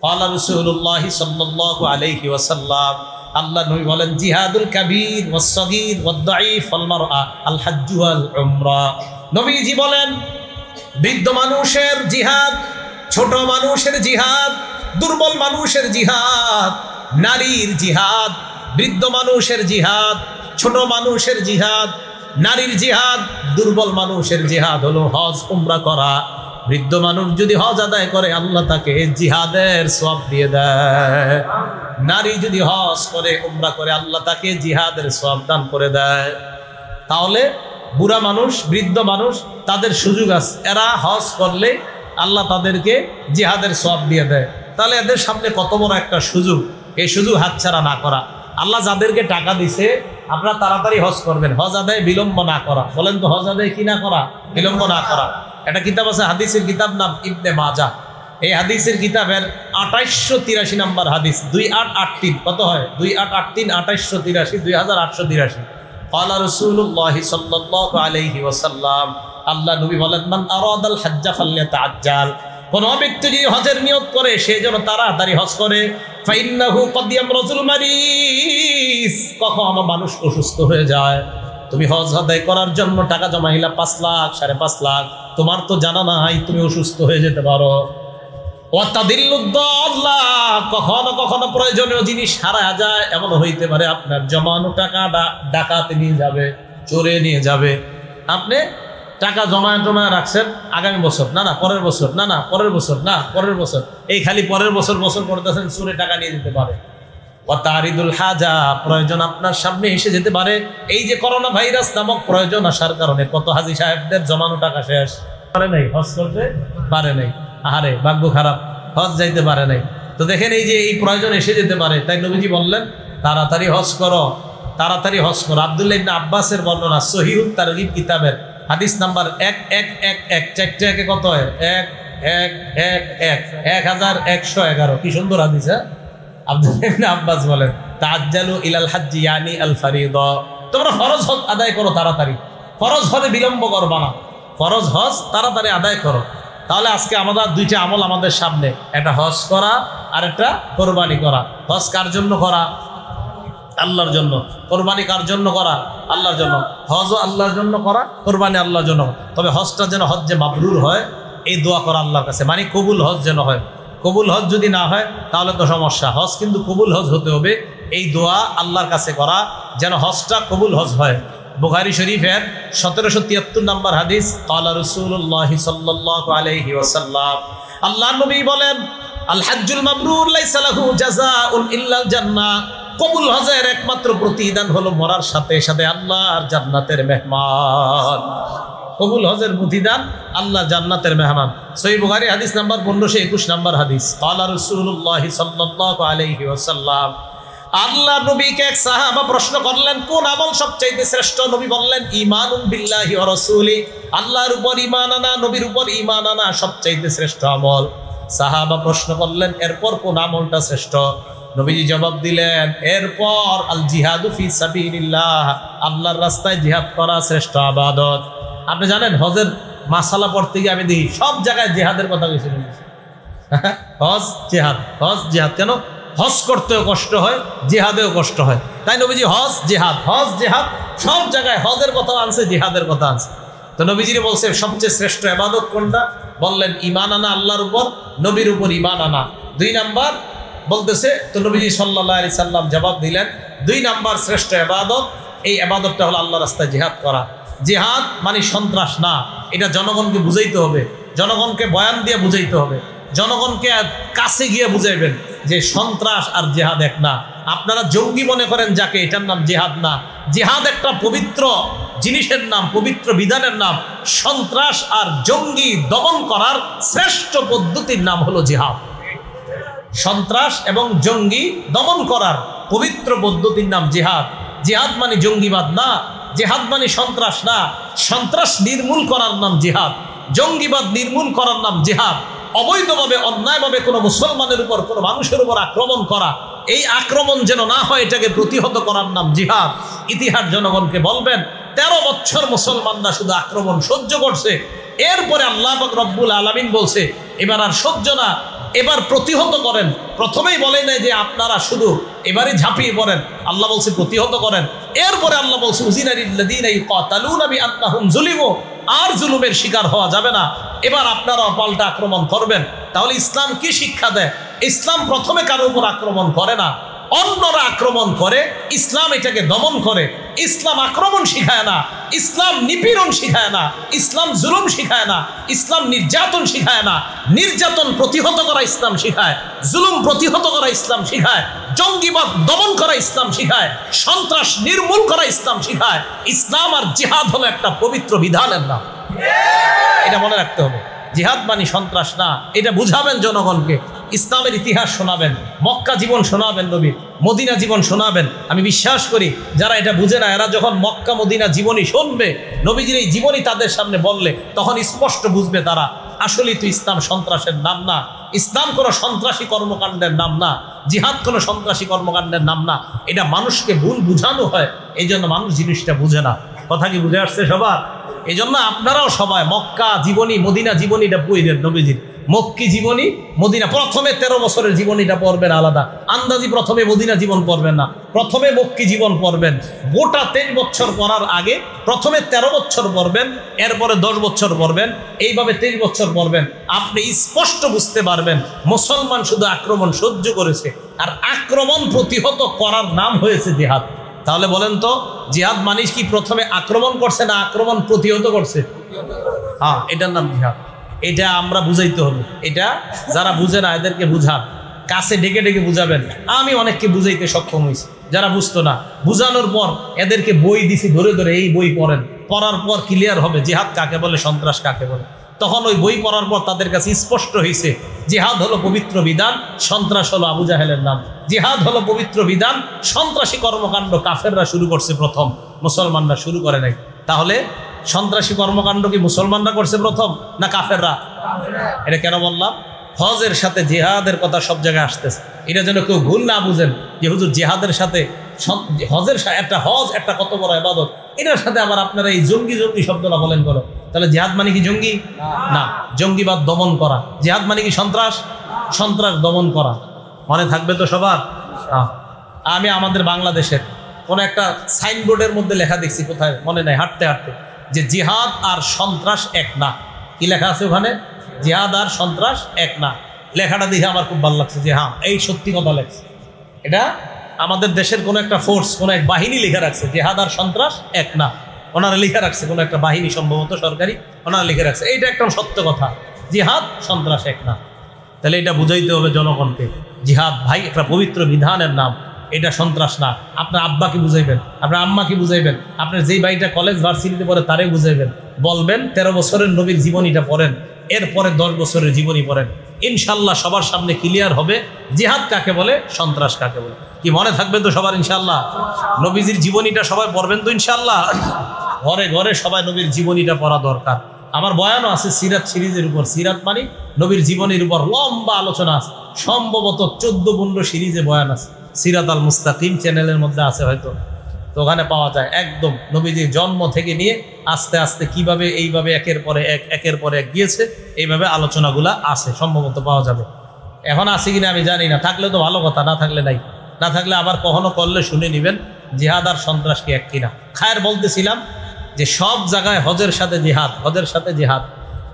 Speaker 1: ক্বালা রাসূলুল্লাহ সাল্লাল্লাহু আলাইহি ওয়াসাল্লাম, আল্লাহ নবী বলেন, জিহাদুল কাবীর ওয়াস সাগীর ওয়াদ দাঈফ ওয়াল মারআ আল হজ্জ ওয়াল উমরা। নবীজি বলেন, বৃদ্ধ মানুষের জিহাদ, ছোট মানুষের জিহাদ, দুর্বল মানুষের জিহাদ, নারীর জিহাদ, বৃদ্ধ মানুষের জিহাদ, ছোট মানুষের জিহাদ, নারীর জিহাদ, দুর্বল মানুষের জিহাদ হলো হজ উমরা করা। বৃদ্ধ মানুষ যদি হজ আদায় করে আল্লাহ তাকে জিহাদের সওয়াব দিয়ে দেয়। নারী যদি হজ করে উমরা করে আল্লাহ তাকে জিহাদের সওয়াব দান করে দেয়। তাহলে বুড়া মানুষ, বৃদ্ধ মানুষ তাদের সুযোগ আছে, এরা হজ করলে আল্লাহ তাদেরকে জিহাদের সওয়াব দিয়ে দেয়। তাহলে এদের সামনে কত বড় একটা সুযোগ, এই সুযোগ হাতছাড়া না করা। আল্লাহ যাদেরকে টাকা দিছে আপনারা তাড়াতাড়ি হজ করবেন, হজ আদায় বিলম্ব না করা। বলেন তো হজ আদায় কি না করা? বিলম্ব না করা। একটা কিতাব আছে, হাদিসের কিতাব, নাম ইবনে মাজাহ। এই হাদিসের কিতাবের 2883 নম্বর হাদিস, 2883 কত হয়? 2883 2883 2883। ক্বালা রাসূলুল্লাহ সাল্লাল্লাহু আলাইহি ওয়াসাল্লাম, আল্লাহ নবী বলেন, মান আরাদাল হজ্জা ফালইয়াতাআজ্জাল, কোন ব্যক্তি যদি হজের নিয়ত করে সে যেন তাড়াতাড়ি হজ করে। ফাইন্নাহু ক্বাদ ইয়ামরাজুল মারিস, কখনো মানুষ অসুস্থ হয়ে যায়, তুমি হজ আদায় করার জন্য টাকা জমাইলা 5 লাখ 5.5 লাখ, তোমার তো জানা নাই তুমি অসুস্থ হয়ে যেতে পারো। ওয়াতাদিল্লুদ্দাল্লাহ, কখনো কখনো প্রয়োজনীয় জিনিস হারায় যায়, এমন হইতে পারে আপনার জমানো টাকা ডাকাতে নিয়ে যাবে, চোরে নিয়ে যাবে। আপনি টাকা জমায় রাখছেন, আগামী বছর না পরের বছর, না পরের বছর, না পরের বছর, এই খালি পরের বছর করতেছেন, চোরে টাকা নিয়ে যেতে পারে। ওয়াতারিদুল হাজা, প্রয়োজন আপনার সামনে এসে যেতে পারে। এই যে করোনা ভাইরাস নামক প্রয়োজন আসার কারণে কত হাজী সাহেবদের জমানো টাকা শেষ, পারে নাই, হজ করতে পারে নাই, আহারে ভাগ্য খারাপ, হজ যাইতে পারে নাই। তো দেখেন এই যে এই প্রয়োজন এসে যেতে পারে, তাই নবীজি বললেন তাড়াতাড়ি হজ করো, তাড়াতাড়ি হজ করো। আব্দুল্লাহ ইবনে আব্বাসের বর্ণনা, সহিহুত তারগিব কিতাবের হাদিস নাম্বার 1111, 4 একে কত হয়? 1111, কি সুন্দর হাদিস। হ্যাঁ, আব্দুল্লাহ ইবনে আব্বাস বলেন, তাআজ্জালু ইলাল হাজ্জি ইয়ানি আল ফারিদা, তোমরা ফরজ হজ আদায় করো তাড়াতাড়ি, ফরজ হজে বিলম্ব করবা না, ফরজ হজ তাড়াতাড়ি আদায় করো। তাহলে আজকে আমাদের দুইটা আমল আমাদের সামনে, একটা হজ করা আর একটা কোরবানি করা। হজ কার জন্য করা? আল্লাহর জন্য। কোরবানি কার জন্য করা? আল্লাহর জন্য। হজও আল্লাহর জন্য করা, কোরবানি আল্লাহর জন্য। তবে হজটা যেন হজ্জে মাবরুর হয়, এই দোয়া করা আল্লাহর কাছে, মানে কবুল হজ যেন হয়। কবুল হজ যদি না হয় তাহলে তো সমস্যা। হজ কিন্তু কবুল হজ হতে হবে, এই দোয়া আল্লাহর কাছে করা যেন হজটা কবুল হজ হয়। বুখারী শরীফের 1773 নম্বর হাদিস, ক্বালা রাসূলুল্লাহ সাল্লাল্লাহু আলাইহি ওয়াসাল্লাম, আল্লাহর নবী বলেন, আল হজ্জুল মাবরুর লাইসা লাহু জাযাউন ইল্লাল জান্নাহ, কবুল হজের একমাত্র প্রতিদান হলো মরার সাথে সাথে আল্লাহর জান্নাতের মেহমান। কবুল হজের প্রতিদান আল্লাহ জান্নাতের মেহমান। সহিহ বুখারী হাদিস নাম্বার 1521 নম্বর হাদিস, ক্বালা রাসূলুল্লাহ সাল্লাল্লাহু আলাইহি ওয়াসাল্লাম, আল্লাহ নবীকে এক সাহাবা প্রশ্ন করলেন, কোন আমল সবচাইতে শ্রেষ্ঠ? নবী বললেন, ঈমানুন বিল্লাহি ওয়া রাসূলি, আল্লাহর উপর ঈমান আনা, নবীর উপর ঈমান আনা সবচাইতে শ্রেষ্ঠ আমল। সাহাবা প্রশ্ন করলেন, এরপর কোন আমলটা শ্রেষ্ঠ? নবীজি জবাব দিলেন, এরপর আল জিহাদু ফি সাবিলিল্লাহ, আল্লাহর রাস্তায় জিহাদ করা শ্রেষ্ঠ ইবাদত। আপনি জানেন হজের মাসালা পড়তে গিয়ে আমি দেখি সব জায়গায় জিহাদের কথা বলছি। হজ জিহাদ, হজ জিহাদ। কেন? হজ করতেও কষ্ট হয়, জিহাদেও কষ্ট হয়, তাই নবীজি হজ জিহাদ, হজ জিহাদ সব জায়গায় হজের কথা আনছে, জিহাদের কথা আনছে। তো নবীজিরে বলছে সবচেয়ে শ্রেষ্ঠ ইবাদত কোনটা? বললেন ঈমান আনা আল্লাহর উপর, নবীর উপর ঈমান আনা। 2 নাম্বার বলতেছে, তো নবীজি সাল্লাল্লাহু আলাইহি সাল্লাম জবাব দিলেন, 2 নাম্বার শ্রেষ্ঠ ইবাদত, এই ইবাদতটা হলো আল্লাহর রাস্তায় জিহাদ করা। জিহাদ মানে সন্ত্রাস না, এটা জনগণকে বুঝাইতে হবে, জনগণকে বয়ান দিয়ে বুঝাইতে হবে, জনগণকে কাছে গিয়ে বুঝাইবেন যে সন্ত্রাস আর জিহাদ এক না। আপনারা জঙ্গি মনে করেন যাকে, এটার নাম জিহাদ না। জিহাদ একটা পবিত্র জিনিসের নাম, পবিত্র বিধানের নাম। সন্ত্রাস আর জঙ্গি দমন করার শ্রেষ্ঠ পদ্ধতির নাম হলো জিহাদ। সন্ত্রাস এবং জঙ্গি দমন করার পবিত্র পদ্ধতির নাম জিহাদ। জিহাদ মানে জঙ্গিবাদ না, জিহাদ মানে সন্ত্রাস না। সন্ত্রাস নির্মূল করার নাম জিহাদ, জঙ্গিবাদ নির্মূল করার নাম জিহাদ। অবৈধভাবে অন্যায়ভাবে কোনো মুসলমানের উপর, কোনো মানুষের উপর আক্রমণ করা, এই আক্রমণ যেন না হয় এটাকে প্রতিহত করার নাম জিহাদ। ইতিহাস জনগণকে বলবেন 13 বছর মুসলমানরা শুধু আক্রমণ সহ্য করছে, এরপরে আল্লাহ পাক রব্বুল আলামিন বলছে এবার আর সহ্য না, এবার প্রতিহত করেন। প্রথমেই বলে নাই যে আপনারা শুধু এবারে ঝাঁপিয়ে পড়েন, আল্লাহ বলছে প্রতিহত করেন। এরপরে আল্লাহ বলছে উযিনা লিল্লাযীনা ইউকাতালুনা বিআন্নাহুম যুলিমু, আর জুলুমের শিকার হওয়া যাবে না, এবার আপনারা পাল্টা আক্রমণ করবেন। তাহলে ইসলাম কি শিক্ষা দেয়? ইসলাম প্রথমে কারোর উপর আক্রমণ করে না, অন্যরা আক্রমণ করে, ইসলাম এটাকে দমন করে। ইসলাম আক্রমণ শিখায় না, ইসলাম নিপীড়ন শিখায় না, ইসলাম জুলুম শিখায় না, ইসলাম নির্যাতন শিখায় না। নির্যাতন প্রতিহত করা ইসলাম শিখায়, জুলুম প্রতিহত করা ইসলাম শিখায়, জঙ্গিবাদ দমন করা ইসলাম শিখায়, সন্ত্রাস নির্মূল করা ইসলাম শিখায়। ইসলাম আর জিহাদ হলো একটা পবিত্র বিধানের নাম, এটা মনে রাখতে হবে। জিহাদ মানে সন্ত্রাস না, এটা বুঝাবেন জনগণকে। ইসলামের ইতিহাস শোনাবেন, মক্কা জীবন শোনাবেন, নবীর মদিনা জীবন শোনাবেন। আমি বিশ্বাস করি যারা এটা বুঝে না, এরা যখন মক্কা মদিনা জীবনী শুনবে, নবীজির এই জীবনী তাদের সামনে বললে, তখন স্পষ্ট বুঝবে তারা আসলেই তো ইসলাম সন্ত্রাসের নাম না, ইসলাম কোনো সন্ত্রাসী কর্মকাণ্ডের নাম না, জিহাদ কোনো সন্ত্রাসী কর্মকাণ্ডের নাম না। এটা মানুষকে ভুল বুঝানো হয়, এই জন্য মানুষ জিনিসটা বুঝে না। কথা কি বুঝে আসছে সবার? এই জন্য আপনারাও সবাই মক্কা জীবনী মদিনা জীবনীটা পড়বেন, নবীজির মক্কি জীবনী মদিনা। প্রথমে 13 বছরের জীবনীটা পড়বেন আলাদা, আন্দাজি প্রথমে মদিনা জীবন পড়বেন না, প্রথমে মক্কি জীবন পড়বেন। গোটা 23 বছর পড়ার আগে প্রথমে 13 বছর পড়বেন, এরপরে 10 বছর পড়বেন, এইভাবে 23 বছর পড়বেন। আপনি স্পষ্ট বুঝতে পারবেন মুসলমান শুধু আক্রমণ সহ্য করেছে, আর আক্রমণ প্রতিহত করার নাম হয়েছে জিহাদ। তাহলে বলেন তো, জিহাদ মানে কি প্রথমে আক্রমণ করছে না আক্রমণ প্রতিহত করছে? হ্যাঁ, এটার নাম জিহাদ। এটা আমরা বুঝাইতে হবে। এটা যারা বুঝে না এদেরকে বুঝান, কাছে ডেকে ডেকে বুঝাবেন। আমি অনেককে বুঝাইতে সক্ষম হয়েছি, যারা বুঝতো না। বুঝানোর পর এদেরকে বই দিছি ধরে ধরে, এই বই পড়েন, পড়ার পর ক্লিয়ার হবে জিহাদ কাকে বলে, সন্ত্রাস কাকে বলে। তখন ওই বই পড়ার পর তাদের কাছে স্পষ্ট হয়েছে জিহাদ হলো পবিত্র বিধান, সন্ত্রাস হলো আবু জাহেলের নাম। জিহাদ হলো পবিত্র বিধান, সন্ত্রাসী কর্মকাণ্ড কাফেররা শুরু করছে প্রথম, মুসলমানরা শুরু করে নাই। তাহলে সন্ত্রাসী কর্মকাণ্ড কি মুসলমানরা করছে প্রথম না কাফেররা? এটা কেন বললাম? হজের সাথে জিহাদের কথা সব জায়গায় আসতেছে, এটা যেন কেউ ভুল না বুঝেন যে হুজুর জিহাদের সাথে হজের একটা হজ একটা কত বড় ইবাদত, এটার সাথে আবার আপনারা এই জঙ্গি জঙ্গি শব্দটা বলেন করো। তাহলে জিহাদ মানে কি জঙ্গি না? জঙ্গিবাদ দমন করা। জিহাদ মানে কি সন্ত্রাস? সন্ত্রাস দমন করা। মনে থাকবে তো সবার? আমি আমাদের বাংলাদেশের কোন একটা সাইনবোর্ডের মধ্যে লেখা দেখছি, কোথায় মনে নাই, হাঁটতে হাঁটতে, যে জিহাদ আর সন্ত্রাস এক না। কি লেখা আছে ওখানে? জিহাদ আর সন্ত্রাস এক না। লেখাটা দেখে আমার খুব ভালো লাগছে যে হ্যাঁ, এই সত্যি কথা লেখছে। এটা আমাদের দেশের কোনো একটা ফোর্স, কোনো এক বাহিনী লিখে রাখছে জিহাদ আর সন্ত্রাস এক না। ওনারা লিখে রাখছে, কোনো একটা বাহিনী সম্ভবত সরকারি, ওনারা লিখে রাখছে। এইটা একদম সত্য কথা, জিহাদ সন্ত্রাস এক না। তাহলে এটা বুঝাইতে হবে জনগণকে, জিহাদ ভাই একটা পবিত্র বিধানের নাম, এটা সন্ত্রাস না। আপনার আব্বাকে বুঝাইবেন, আপনার আম্মাকে বুঝাইবেন, আপনার যেই ভাইটা কলেজ ভার্সিটিতে পড়ে তারে বুঝাইবেন, বলবেন 13 বছরের নবীর জীবনীটা পড়েন, এরপরে 10 বছরের জীবনী পড়েন। ইনশাল্লাহ সবার সামনে ক্লিয়ার হবে জিহাদ কাকে বলে, সন্ত্রাস কাকে বলে। কি মনে থাকবে তো সবার ইনশাল্লাহ? নবীজির জীবনীটা সবাই পড়বেন তো ইনশাল্লাহ? ঘরে ঘরে সবাই নবীর জীবনীটা পড়া দরকার। আমার বয়ানও আছে সিরাত সিরিজের উপর। সিরাত মানে নবীর জীবনীর উপর লম্বা আলোচনা আছে, সম্ভবত 14-15 সিরিজে বয়ান আছে। সিরাত আল মুস্তাকিম চ্যানেলের মধ্যে আছে হয়তো, তো ওখানে পাওয়া যায় একদম নবীজির জন্ম থেকে নিয়ে আস্তে আস্তে কিভাবে এইভাবে একের পরে এক গিয়েছে, এইভাবে আলোচনাগুলা আছে, সম্ভবত পাওয়া যাবে। এখন আছে কিনা আমি জানি না, থাকলে তো ভালো কথা, না থাকলে নাই। না থাকলে আবার কখনো করলে শুনে নেবেন জিহাদ আর সন্ত্রাস কি এক কিনা। খায়ের বলতেছিলাম যে সব জায়গায় হজের সাথে জিহাদ, হজের সাথে জিহাদ।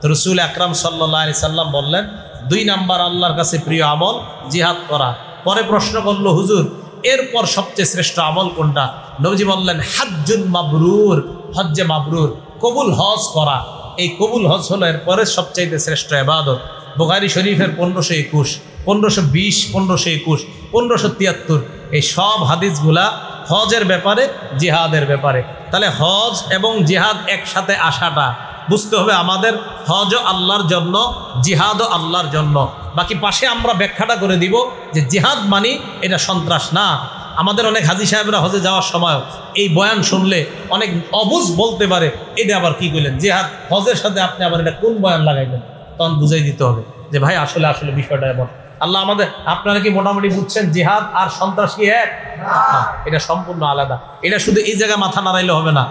Speaker 1: তো রাসূল আকরাম সাল্লাল্লাহু আলাইহি সাল্লাম বললেন 2 নাম্বার আল্লাহর কাছে প্রিয় আমল জিহাদ করা। পরে প্রশ্ন করলো হুজুর এরপর সবচেয়ে শ্রেষ্ঠ আমল কোনটা? নবীজি বললেন হাজ্জুন মাবরুর, হজ্জে মাবরুর, কবুল হজ করা। এই কবুল হজ হলো এরপরে সবচাইতে শ্রেষ্ঠ ইবাদত। বুখারী শরীফের 1521, 1520, 1521, 1573 এই সব হাদিসগুলা হজের ব্যাপারে, জিহাদের ব্যাপারে। তাহলে হজ এবং জিহাদ একসাথে আসাটা বুঝতে হবে আমাদের, হজও আল্লাহর জন্য, জিহাদও আল্লাহর জন্য। বাকি পাশে আমরা ব্যাখ্যাটা করে দিব যে জিহাদ মানি এটা সন্ত্রাস না। আমাদের অনেক হাজী সাহেবরা হজে যাওয়ার সময় এই বয়ান শুনলে অনেক অবুঝ বলতে পারে, এটা আবার কি করলেন জিহাদ, হজের সাথে আপনি আবার এটা কোন বয়ান লাগাইলেন? তখন বুঝাই দিতে হবে যে ভাই আসলে আসলে বিষয়টা এমন। আল্লাহ আমাদের, আপনারা কি মোটামুটি বুঝছেন জিহাদ আর সন্ত্রাস কি এক? এটা সম্পূর্ণ আলাদা। এটা শুধু এই জায়গায় মাথা নাড়াইলে হবে না,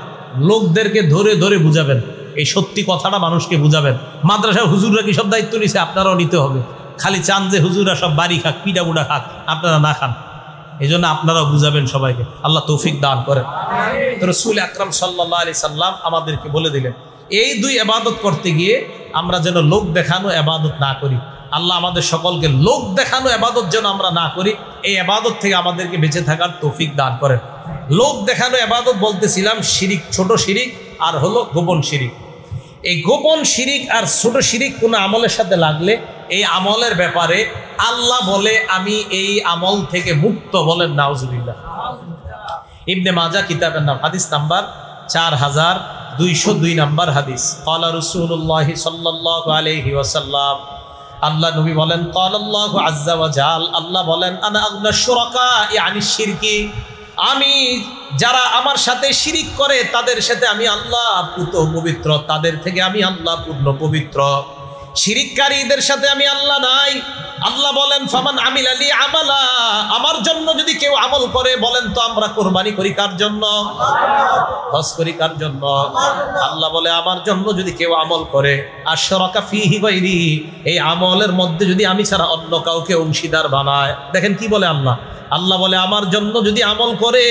Speaker 1: লোকদেরকে ধরে ধরে বুঝাবেন, এই সত্যি কথাটা মানুষকে বুঝাবেন। মাদ্রাসার হুজুররা কি সব দায়িত্ব নিছে? আপনারাও নিতে হবে। খালি চান যে হুজুররা সব বাড়ি খাক, পিঠা বুড়া খাক, আপনারা না খান। এই জন্য আপনারাও বুঝাবেন সবাইকে, আল্লাহ তৌফিক দান করেন। তো রাসূল আকরাম সাল্লাল্লাহু আলাইহি সাল্লাম আমাদেরকে বলে দিলেন এই 2 ইবাদত করতে গিয়ে আমরা যেন লোক দেখানো ইবাদত না করি। আল্লাহ আমাদের সকলকে লোক দেখানো ইবাদত যেন আমরা না করি, এই ইবাদত থেকে আমাদেরকে বেঁচে থাকার তৌফিক দান করেন। লোক দেখানো ইবাদত বলতেছিলাম শিরিক, ছোট শিরিক আর হলো গোপন শিরিক। এই গোপন শিরিক আর ছোট শিরিক কোনো আমলের সাথে লাগলে এই আমলের ব্যাপারে আল্লাহ বলে আমি এই আমল থেকে মুক্ত, বলেন নাউজুবিল্লাহ। ইবনে মাজাহ কিতাবের নাম, হাদিস নাম্বার 4202 নাম্বার হাদিস। ক্বালা রাসূলুল্লাহ সাল্লাল্লাহু আলাইহি ওয়াসাল্লাম, আল্লাহ নবী বলেন ক্বালাল্লাহু আযজা ওয়া জাল, আল্লাহ বলেন আনা আগনা শুরাকা ইয়ানি শিরকি, আমি যারা আমার সাথে শিরিক করে তাদের সাথে আমি আল্লাহ পূর্ণ পবিত্র, তাদের থেকে আমি আল্লাহ পূর্ণ পবিত্র। শিরিককারীদের সাথে আমি আল্লাহ নাই। আল্লাহ বলেন ফামান আমিলা লি আমালা, আমার জন্য যদি কেউ আমল করে, বলেন তো আমরা কোরবানি করি কার জন্য? হজ করি কার জন্য? আল্লাহ বলে আমার জন্য যদি কেউ আমল করে, আশরাকা ফিহি গায়রি, এই আমলের মধ্যে যদি আমি ছাড়া অন্য কাউকে অংশীদার বানায়। দেখেন কি বলে আল্লাহ, আল্লাহ বলে আমার জন্য যদি আমল করে,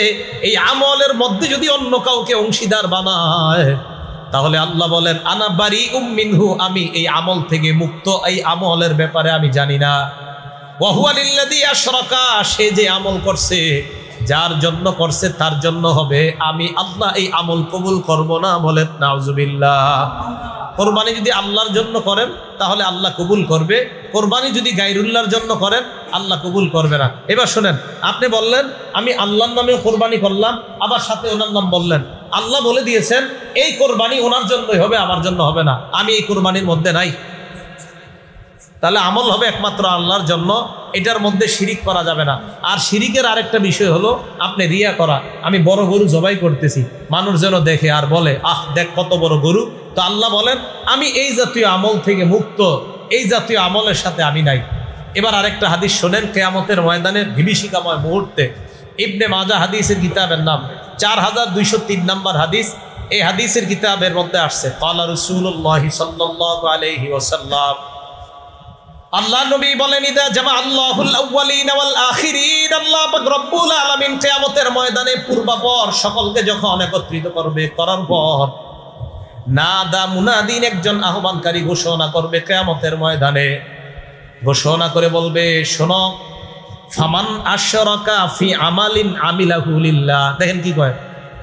Speaker 1: এই আমলের মধ্যে যদি অন্য কাউকে অংশীদার বানায়, তাহলে আল্লাহ বলেন আনা বারিউম মিনহু, আমি এই আমল থেকে মুক্ত, এই আমলের ব্যাপারে আমি জানি না। ওয়া হুয়া লিল্লাযী আশরাকা, সে যে আমল করছে, যার জন্য করছে তার জন্য হবে, আমি আল্লাহ এই আমল কবুল করব না, বলেন নাউজুবিল্লাহ। কোরবানি যদি আল্লাহর জন্য করেন তাহলে আল্লাহ কবুল করবে, কোরবানি যদি গায়রুল্লাহর জন্য করেন আল্লাহ কবুল করবে না। এবার শোনেন, আপনি বললেন আমি আল্লাহর নামে কোরবানি করলাম, আবার সাথে ওনার নাম বললেন। আল্লাহ বলে দিয়েছেন এই কোরবানি ওনার জন্যই হবে, আমার জন্য হবে না, আমি এই কোরবানির মধ্যে নাই। তাহলে আমল হবে একমাত্র আল্লাহর জন্য, এটার মধ্যে শিরিক করা যাবে না। আর শিরিকের আরেকটা বিষয় হলো আপনি রিয়া করা, আমি বড় গরু জবাই করতেছি, মানুষ যেন দেখে আর বলে আহ দেখ কত বড় গরু। তো আল্লাহ বলেন আমি এই জাতীয় আমল থেকে মুক্ত, এই জাতীয় আমলের সাথে আমি নাই। এবার আরেকটা হাদিস শোনেন, কিয়ামতের ময়দানে বিভীষিকাময় মুহূর্তে। ইবনে মাজাহ হাদিসের কিতাবের নাম 4203 নাম্বার হাদিস। এই হাদিসের কিতাবের মধ্যে আসছে ক্বালা রাসূলুল্লাহ সাল্লাল্লাহু আলাইহি ওয়াসাল্লাম, আল্লাহ নবী বলেন ইদা জামা আল্লাহুল আউয়ালিন ওয়াল আখিরিন, আল্লাহ পাক রব্বুল আলামিন কিয়ামতের ময়দানে পূর্বাপর সকলকে যখন একত্রিত করবে, করার পর নাদা মুনাদিন, একজন আহ্বানকারী ঘোষণা করবে কিয়ামতের ময়দানে, ঘোষণা করে বলবে শোনো, ফামান আশরাকা ফি আমালিন আমিলাহু লিল্লাহ। দেখেন কি কয়,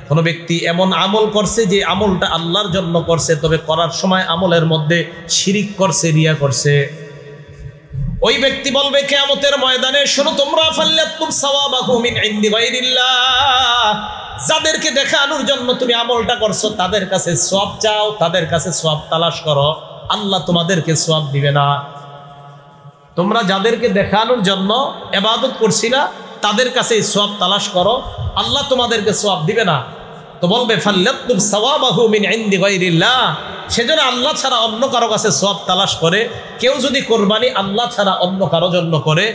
Speaker 1: কোনো ব্যক্তি এমন আমল করছে যে আমলটা আল্লাহর জন্য করছে, তবে করার সময় আমলের মধ্যে শিরিক করছে, রিয়া করছে, ওই ব্যক্তি বলবে কিয়ামতের ময়দানে শোনো তোমরা, ফাল্লাতুম সাওয়াবাহু মিন ইনদি গায়রিল্লাহ, যাদেরকে দেখানোর জন্য তুমি আমলটা করছো তাদের কাছে সওয়াব চাও, তাদের কাছে সওয়াব তালাশ করো, আল্লাহ তোমাদেরকে সওয়াব দিবে না। তোমরা যাদেরকে দেখানোর জন্য ইবাদত করছিলা তাদের কাছে সওয়াব তালাশ করো, আল্লাহ তোমাদেরকে সওয়াব দিবে না। তো বলবে ফাল্লাতুব সাওয়াবাহু মিন ইনদি গায়রিল্লাহ, সেজন্য আল্লাহ ছাড়া অন্য কারো কাছে সওয়াব তালাশ করে। কেউ যদি কোরবানি আল্লাহ ছাড়া অন্য কারো জন্য করে,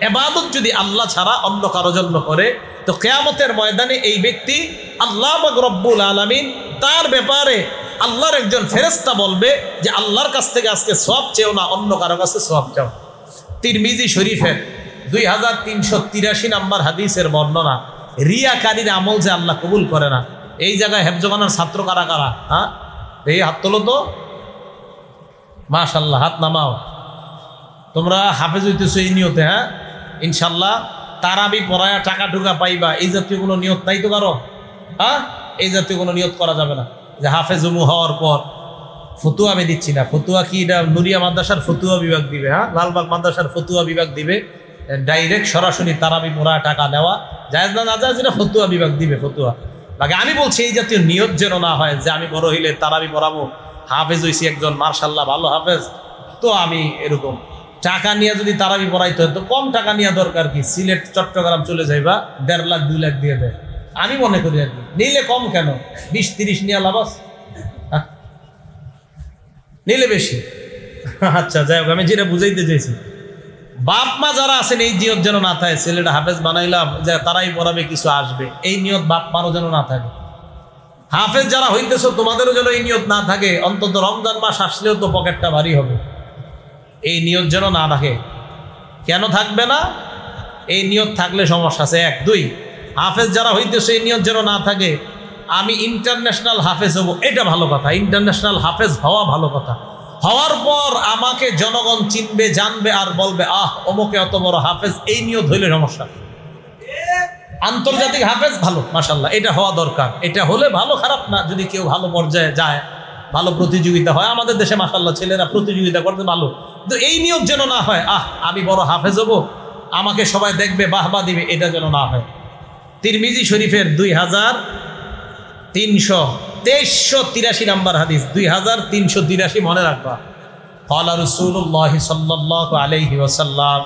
Speaker 1: ইবাদত যদি আল্লাহ ছাড়া অন্য কারো জন্য করে, তো কিয়ামতের ময়দানে এই ব্যক্তি আল্লাহ পাক রব্বুল আলামিন তার ব্যাপারে আল্লাহর একজন ফেরেশতা বলবে যে আল্লাহর কাছ থেকে আজকে সওয়াব চেও না, অন্য কারো কাছে সওয়াব চাও। তিরমিজি শরীফের 2383 নম্বর হাদিসের বর্ণনা, রিয়াকারীর আমল যে আল্লাহ কবুল করে না। এই জায়গায় হেফজখানার ছাত্র কারা কারা? হ্যাঁ, এই হাত তোলো তো, মাশাআল্লাহ, হাত নামাও। তোমরা হাফেজ হইতেছো এই নিয়তে, হ্যাঁ ইনশাল্লাহ তারাবি পড়ায়া টাকা টুকা পাইবা, এই জাতীয় কোনো নিয়ত নাই তো কারো? হ্যাঁ, এই জাতীয় কোনো নিয়ত করা যাবে না যে হাফেজ হওয়ার পর ফতুয়া আমি দিচ্ছি না। ফতুয়া কি এটা নুরিয়া মাদ্রাসার ফতুয়া বিভাগ দিবে? হ্যাঁ, লালবাগ মাদ্রাসার ফতুয়া বিভাগ দিবে। ডাইরেক্ট সরাসরি তারাবি পড়া টাকা নেওয়া জায়েজ না, না জায়েজ এটা ফতুয়া বিভাগ দিবে ফতুয়া। বাকি আমি বলছি এই জাতীয় নিয়ত যেন না হয় যে আমি বড় হইলে তারাবি পড়াবো, হাফেজ হইছি একজন মার্শাল্লাহ ভালো হাফেজ, তো আমি এরকম টাকা নিয়ে যদি তারাবি পড়াইতে হয় তো কম টাকা নিয়ে দরকার কি? সিলেট চট্টগ্রাম চলে যাইবা, 1.5 লাখ 2 লাখ দিয়ে দেয়। আমি মনে করি আর কি নিলে কম কেন, 20-30 নিয়ে লাভ আছে, নিলে বেশি। আচ্ছা যাই হোক, আমি যেটা বুঝাইতে চাইছি, বাপ মা যারা আছেন এই নিয়ত যেন না থাকে ছেলেটা হাফেজ বানাইলাম যে তারাই পড়াবে কিছু আসবে, এই নিয়ত বাপ মারও যেন না থাকে। হাফেজ যারা হইতেছো তোমাদেরও যেন এই নিয়ত না থাকে, অন্তত রমজান মাস আসলেও তো পকেটটা ভারী হবে, এই নিয়ত যেন না থাকে। কেন থাকবে না? এই নিয়ত থাকলে সমস্যা আছে। 1 2 হাফেজ যারা হইতেছো এই নিয়ত যেন না থাকে আমি ইন্টারন্যাশনাল হাফেজ হব, এটা ভালো কথা, ইন্টারন্যাশনাল হাফেজ হওয়া ভালো কথা। হওয়ার পর আমাকে জনগণ চিনবে জানবে আর বলবে আহ অমুকে অত বড় হাফেজ, এই নিয়ত হইলে সমস্যা। আন্তর্জাতিক হাফেজ ভালো, মাশাআল্লাহ, এটা হওয়া দরকার। এটা হলে ভালো, খারাপ না। যদি কেউ ভালো পর্যায়ে যায়, ভালো প্রতিযোগিতা হয়, আমাদের দেশে মাশাআল্লাহ ছেলেরা প্রতিযোগিতা করতে ভালো, তো এই নিয়ত যেন না হয় আহ আমি বড় হাফেজ হব, আমাকে সবাই দেখবে বাহবা দিবে, এটা যেন না হয়। তিরমিজি শরীফের 2383 নম্বর হাদিস, 2383 মনে রাখবা। ক্বালা রাসূলুল্লাহ সাল্লাল্লাহু আলাইহি ওয়াসাল্লাম,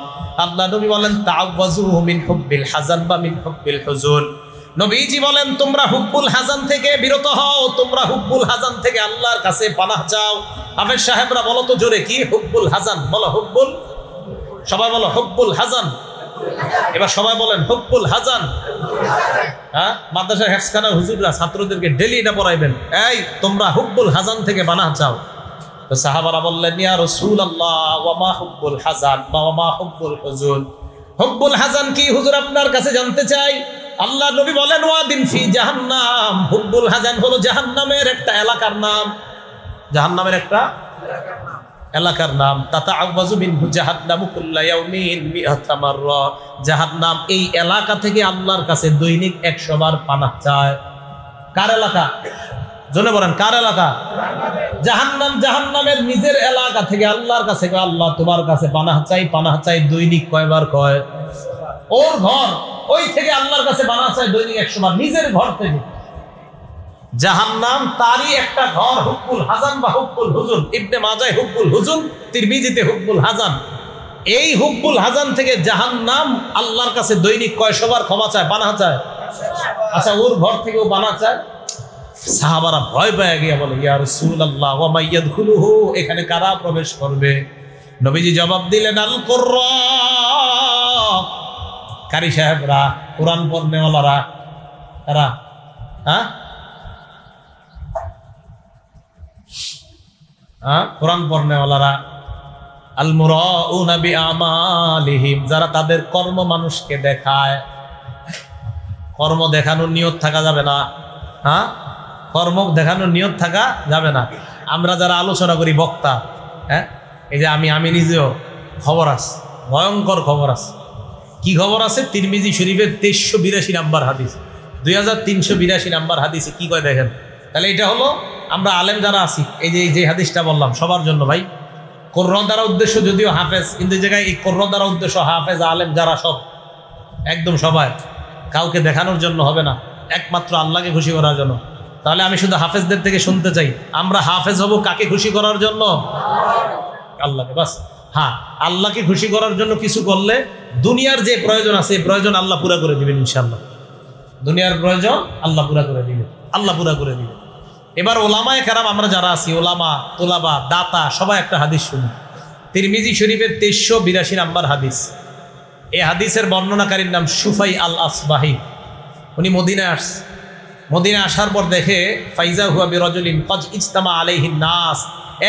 Speaker 1: আল্লাহ নবী বলেন তাআওয়াযু মিন হুব্বিল হাযান বা মিন হুব্বিল হুজুন। নবীজি বলেন তোমরা হুব্বুল হাযান থেকে বিরত হও, তোমরা হুব্বুল হাযান থেকে আল্লাহর কাছে পানাহ চাও। হাফেজ সাহেবরা বলো তো জোরে, কি হুব্বুল হাযান? বলো হুব্বুল, সবাই বলো হুব্বুল হাযান। এবার সবাই বলেন হুব্বুল হাযান। হ্যাঁ, মাদ্রাসার হেফজখানার হুজুররা ছাত্রদেরকে ডেলি এটা পড়াইবেন, এই তোমরা হুব্বুল হাযান থেকে পানাহ চাও। তো সাহাবারা বললেন ইয়া রাসূলুল্লাহ ওয়া মা হুব্বুল হাযান ওয়া মা হুব্বুল হুজুন? হুব্বুল হাযান কি হুজুর আপনার কাছে জানতে চাই। আল্লাহ নবী বলেন ওয়াদিন ফি জাহান্নাম, হুব্বুল হাযান হলো জাহান্নামের একটা এলাকার নাম, জাহান্নামের একটা এলাকার নাম। তাতাআওয়াযু মিনহু জাহান্নামু কুল্লা ইয়াউমিন মিআতা মাররা, জাহান্নাম এই এলাকা থেকে আল্লাহর কাছে দৈনিক 100 বার পানাহ চায়। কার এলাকা? জোরে বলেন কার এলাকা? জাহান্নাম, জাহান্নামের নিজের এলাকা থেকে আল্লাহর কাছে আল্লাহ তোমার কাছে পানাহ চাই দৈনিক কয়বার কয়? ওর ঘর, ওই থেকে আল্লাহর কাছে পানাহ চাই দৈনিক 100 বার, নিজের ঘর থেকে। জাহান্নাম তারই একটা ঘর, হুব্বুল হাযান বা হুব্বুল হুজুন। ইবনে মাজায় হুব্বুল হুজুন, তিরমিজিতে হুব্বুল হাযান। এই হুব্বুল হাযান থেকে জাহান্নাম আল্লাহর কাছে দৈনিক কয়শো বার ক্ষমা চায়, পানাহ চায়? আচ্ছা ওর ঘর থেকেও পানাহ চায়। সাহাবারা ভয় পেয়ে গিয়ে বলে ইয়া রাসূলুল্লাহ ওয়া মান ইয়াদখুলুহু, এখানে কারা প্রবেশ করবে? নবীজি জবাব দিলেন আল কুররা, কারি সাহেবরা, কোরআন পড়নেওয়ালারা। কারা? হ্যাঁ, কোরআন পড়নেওয়ালারা। আল মুরাউনা বিআমালিহিম, যারা তাদের কর্ম মানুষকে দেখায়। কর্ম দেখানোর নিয়ত থাকা যাবে না। হ্যাঁ, কর্ম দেখানোর নিয়ত থাকা যাবে না। আমরা যারা আলোচনা করি বক্তা, হ্যাঁ, এই যে আমি নিজেও, খবর আছে, ভয়ঙ্কর খবর আছে। কি খবর আছে? তিরমিজি শরীফের 2382 নম্বর হাদিস, 2382 নম্বর হাদিসে কি কয় দেখেন। তাহলে এটা হলো আমরা আলেম যারা আছি, এই যে হাদিসটা বললাম সবার জন্য ভাই। কোরআন দ্বারা উদ্দেশ্য যদিও হাফেজ, কিন্তু এই জায়গায় এই কোরআন দ্বারা উদ্দেশ্য হাফেজ আলেম যারা সব, একদম সবাই, কাউকে দেখানোর জন্য হবে না, একমাত্র আল্লাহকে খুশি করার জন্য। তাহলে আমি শুধু হাফেজদের থেকে শুনতে চাই, আমরা হাফেজ হব কাকে খুশি করার জন্য? আল্লাহকে। বাস হ্যাঁ, আল্লাহকে খুশি করার জন্য কিছু করলে দুনিয়ার যে প্রয়োজন আছে এই প্রয়োজন আল্লাহ পুরা করে দিবেন ইনশাআল্লাহ। দুনিয়ার প্রয়োজন আল্লাহ পুরা করে দিবেন, আল্লাহ পুরা করে দিবেন। এবার ওলামায়ে কেরাম আমরা যারা আছি, ওলামা, তোলাবা, দাতা, সবাই একটা হাদিস শুনি। তিরমিজি শরীফের 2382 নম্বর হাদিস। এই হাদিসের বর্ণনাকারীর নাম সুফাই আল আসবাহি। উনি মদিনায় আসছে। মদিনায় আসার পর দেখে ফাইজা হুয়া বিরাজুলিন কদ ইজতামা আলাইহিন নাস,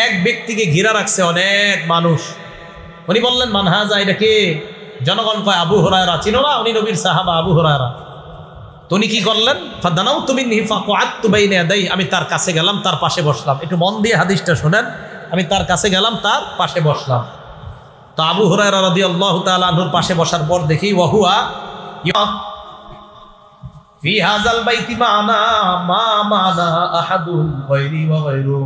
Speaker 1: এক ব্যক্তিকে ঘিরা রাখছে অনেক মানুষ। উনি বললেন মান হাযা, এটা কে? জনগণ কয় আবু হুরায়রা। চিনো না? উনি নবীর সাহাবা আবু হুরায়রা। তো উনি কি করলেন? ফাদানাউতু মিনহি ফাকআদতু বাইনা ইয়াদাই, আমি তার কাছে গেলাম, তার পাশে বসলাম। একটু মন দিয়ে হাদিসটা শুনেন। আমি তার কাছে গেলাম, তার পাশে বসলাম। তো আবু হুরায়রা রাদিয়াল্লাহু তাআলা আনহুর পাশে বসার পর দেখি ওয়াহুয়া ফি হাযাল বাইতি মা'না মা মা'না আহাদুন গায়রি ওয়া গায়রু।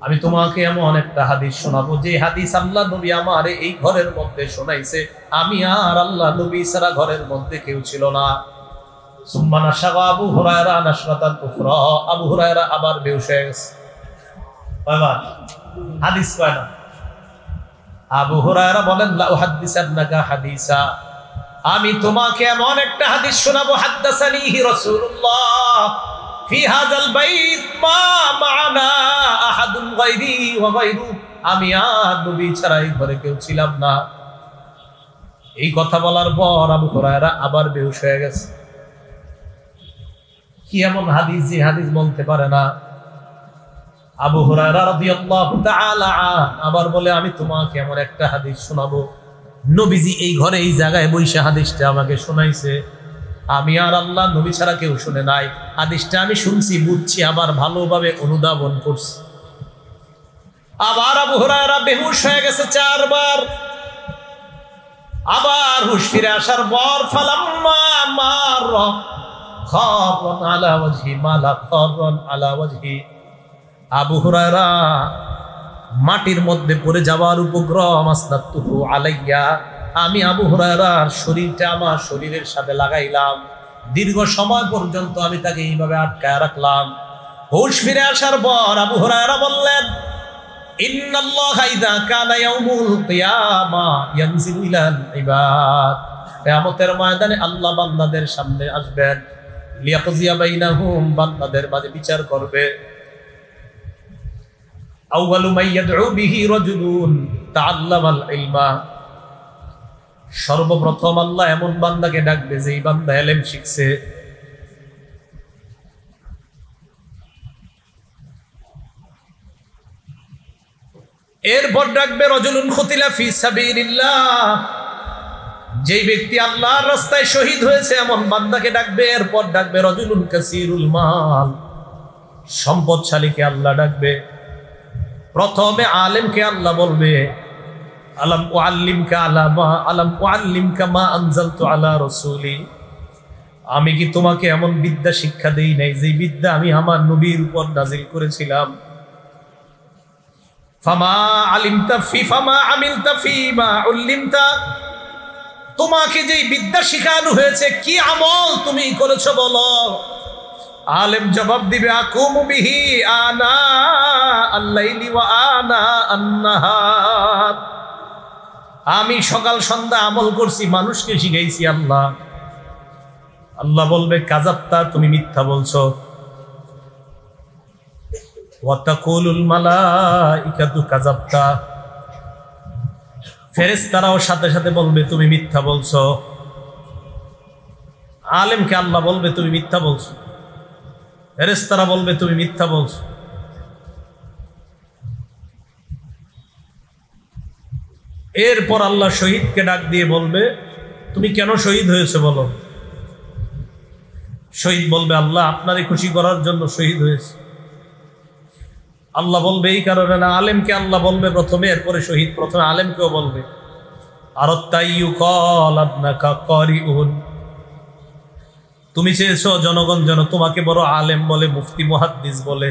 Speaker 1: আমি তোমাকে এমন একটা হাদিস শোনাবো যে হাদিস আল্লাহ নবী আমারে এই ঘরের মধ্যে শোনাইছে, আমি আর আল্লাহ নবী ছাড়া ঘরের মধ্যে কেউ ছিল না। সুম্মা নাশাগা আবু হুরায়রা নাশরাতান উখরা, আবু হুরায়রা আবার বেহুশ হয়ে গেছে। কয়বার হাদিস কয় না? আবু হুরায়রা বলেন লা উহাদ্দিসান্নাকা হাদিসা, আমি তোমাকে এমন একটা হাদিস শোনাবো, হাদ্দাসানিহি রাসূলুল্লাহ ফি হাযাল বাইত মা মা'না আহাদুন গায়রি ওয়া গায়রু, আমি আর নবী ছাড়া এই ঘরে কেউ ছিলাম না। এই কথা বলার পর আবু হুরায়রা আবার বেহুশ হয়ে গেছে। কি এমন হাদিস যে হাদিস বলতে পারে না? আবু হুরায়রা রাদিয়াল্লাহু তাআলা আবার বলে আমি তোমাকে এমন একটা হাদিস শোনাবো, নবীজি এই ঘরে এই জায়গায় বইসা হাদিসটা আমাকে শোনাইছে, আমি আর আল্লাহ নবী ছাড়া কেউ শুনে নাই। হাদিসটা আমি শুনছি, বুঝছি, আবার ভালোভাবে অনুধাবন করছি। আবার আবু হুরায়রা বেহুশ হয়ে গেছে 4 বার। আবার হুশ ফিরে আসার পর ফালাম্মা মার খারন আলা ওয়াজহি মালা খারন আলা ওয়াজহি, আবু হুরায়রা মাটির মধ্যে পড়ে যাওয়ার উপক্রম, আসনাতুহু আলাইয়া, আমি আবু হুরায়রার শরীরটা আমার শরীরের সাথে লাগাইলাম। দীর্ঘ সময় পর্যন্ত আমি তাকে এইভাবে আটকায় রাখলাম। হুশ ফিরে আসার পর আবু হুরায়রা বললেন ইন্নাল্লাহা ইযা কানা ইয়াউমুল কিয়ামা ইয়ানজিলু ইলাল ইবাদ, কিয়ামতের ময়দানে আল্লাহ বান্দাদের সামনে আসবেন, লিয়াকজিয়া বাইনাহুম, বান্দাদের মাঝে বিচার করবে। আউয়ালু মা ইয়াদউ বিহি রাজুলুন তাআল্লামাল ইলমা, সর্বপ্রথম আল্লাহ এমন বান্দাকে ডাকবে যেই বান্দা ইলম শিখছে। এরপর ডাকবে রাজুলুন খুতিলা ফি সাবিলিল্লাহ, যেই ব্যক্তি আল্লাহর রাস্তায় শহীদ হয়েছে এমন বান্দাকে ডাকবে। এরপর ডাকবে রাজুলুন কাসীরুল মাল, সম্পদশালীকে আল্লাহ ডাকবে। প্রথমে আলেমকে আল্লাহ বলবে আলাম উআল্লিমকা মা আনজালতু আলা রাসূলি, আমি কি তোমাকে এমন বিদ্যা শিক্ষা দেই নাই যে বিদ্যা আমি আমার নবীর উপর নাজিল করেছিলাম। ফামা আলিমতা ফি ফামা আমিলতা ফিমা উল্লিমতা, তোমাকে যেই বিদ্যা শিখানো হয়েছে কি আমল তুমি করেছো বলো। আলেম জবাব দিবে আকুমু বিহি আনা আল-লাইলি ওয়া আনা আন-নাহার, আমি সকাল সন্ধ্যা আমল করছি, মানুষকে শিখাইছি। আল্লাহ আল্লাহ বলবে কাযাবতা, তুমি মিথ্যা বলছো। ওয়া তাকুলুল মালাইকাতু কাযাবতা, ফেরেশতারাও সাথে সাথে বলবে তুমি মিথ্যা বলছো। আলেমকে আল্লাহ বলবে তুমি মিথ্যা বলছো, ফেরেশতারা বলবে তুমি মিথ্যা বলছো। এরপর আল্লাহ শহীদকে ডাক দিয়ে বলবে তুমি কেন শহীদ হয়েছে বলো। শহীদ বলবে আল্লাহ আপনারই খুশি করার জন্য শহীদ হয়েছে। আল্লাহ বলবে এই কারণে না। আলেমকে আল্লাহ বলবে প্রথমে, এরপরে শহীদ, প্রথমে আলেমকেও বলবে। আর তুমি চেয়েছো জনগণ যেন তোমাকে বড় আলেম বলে, মুফতি মুহাদ্দিস বলে।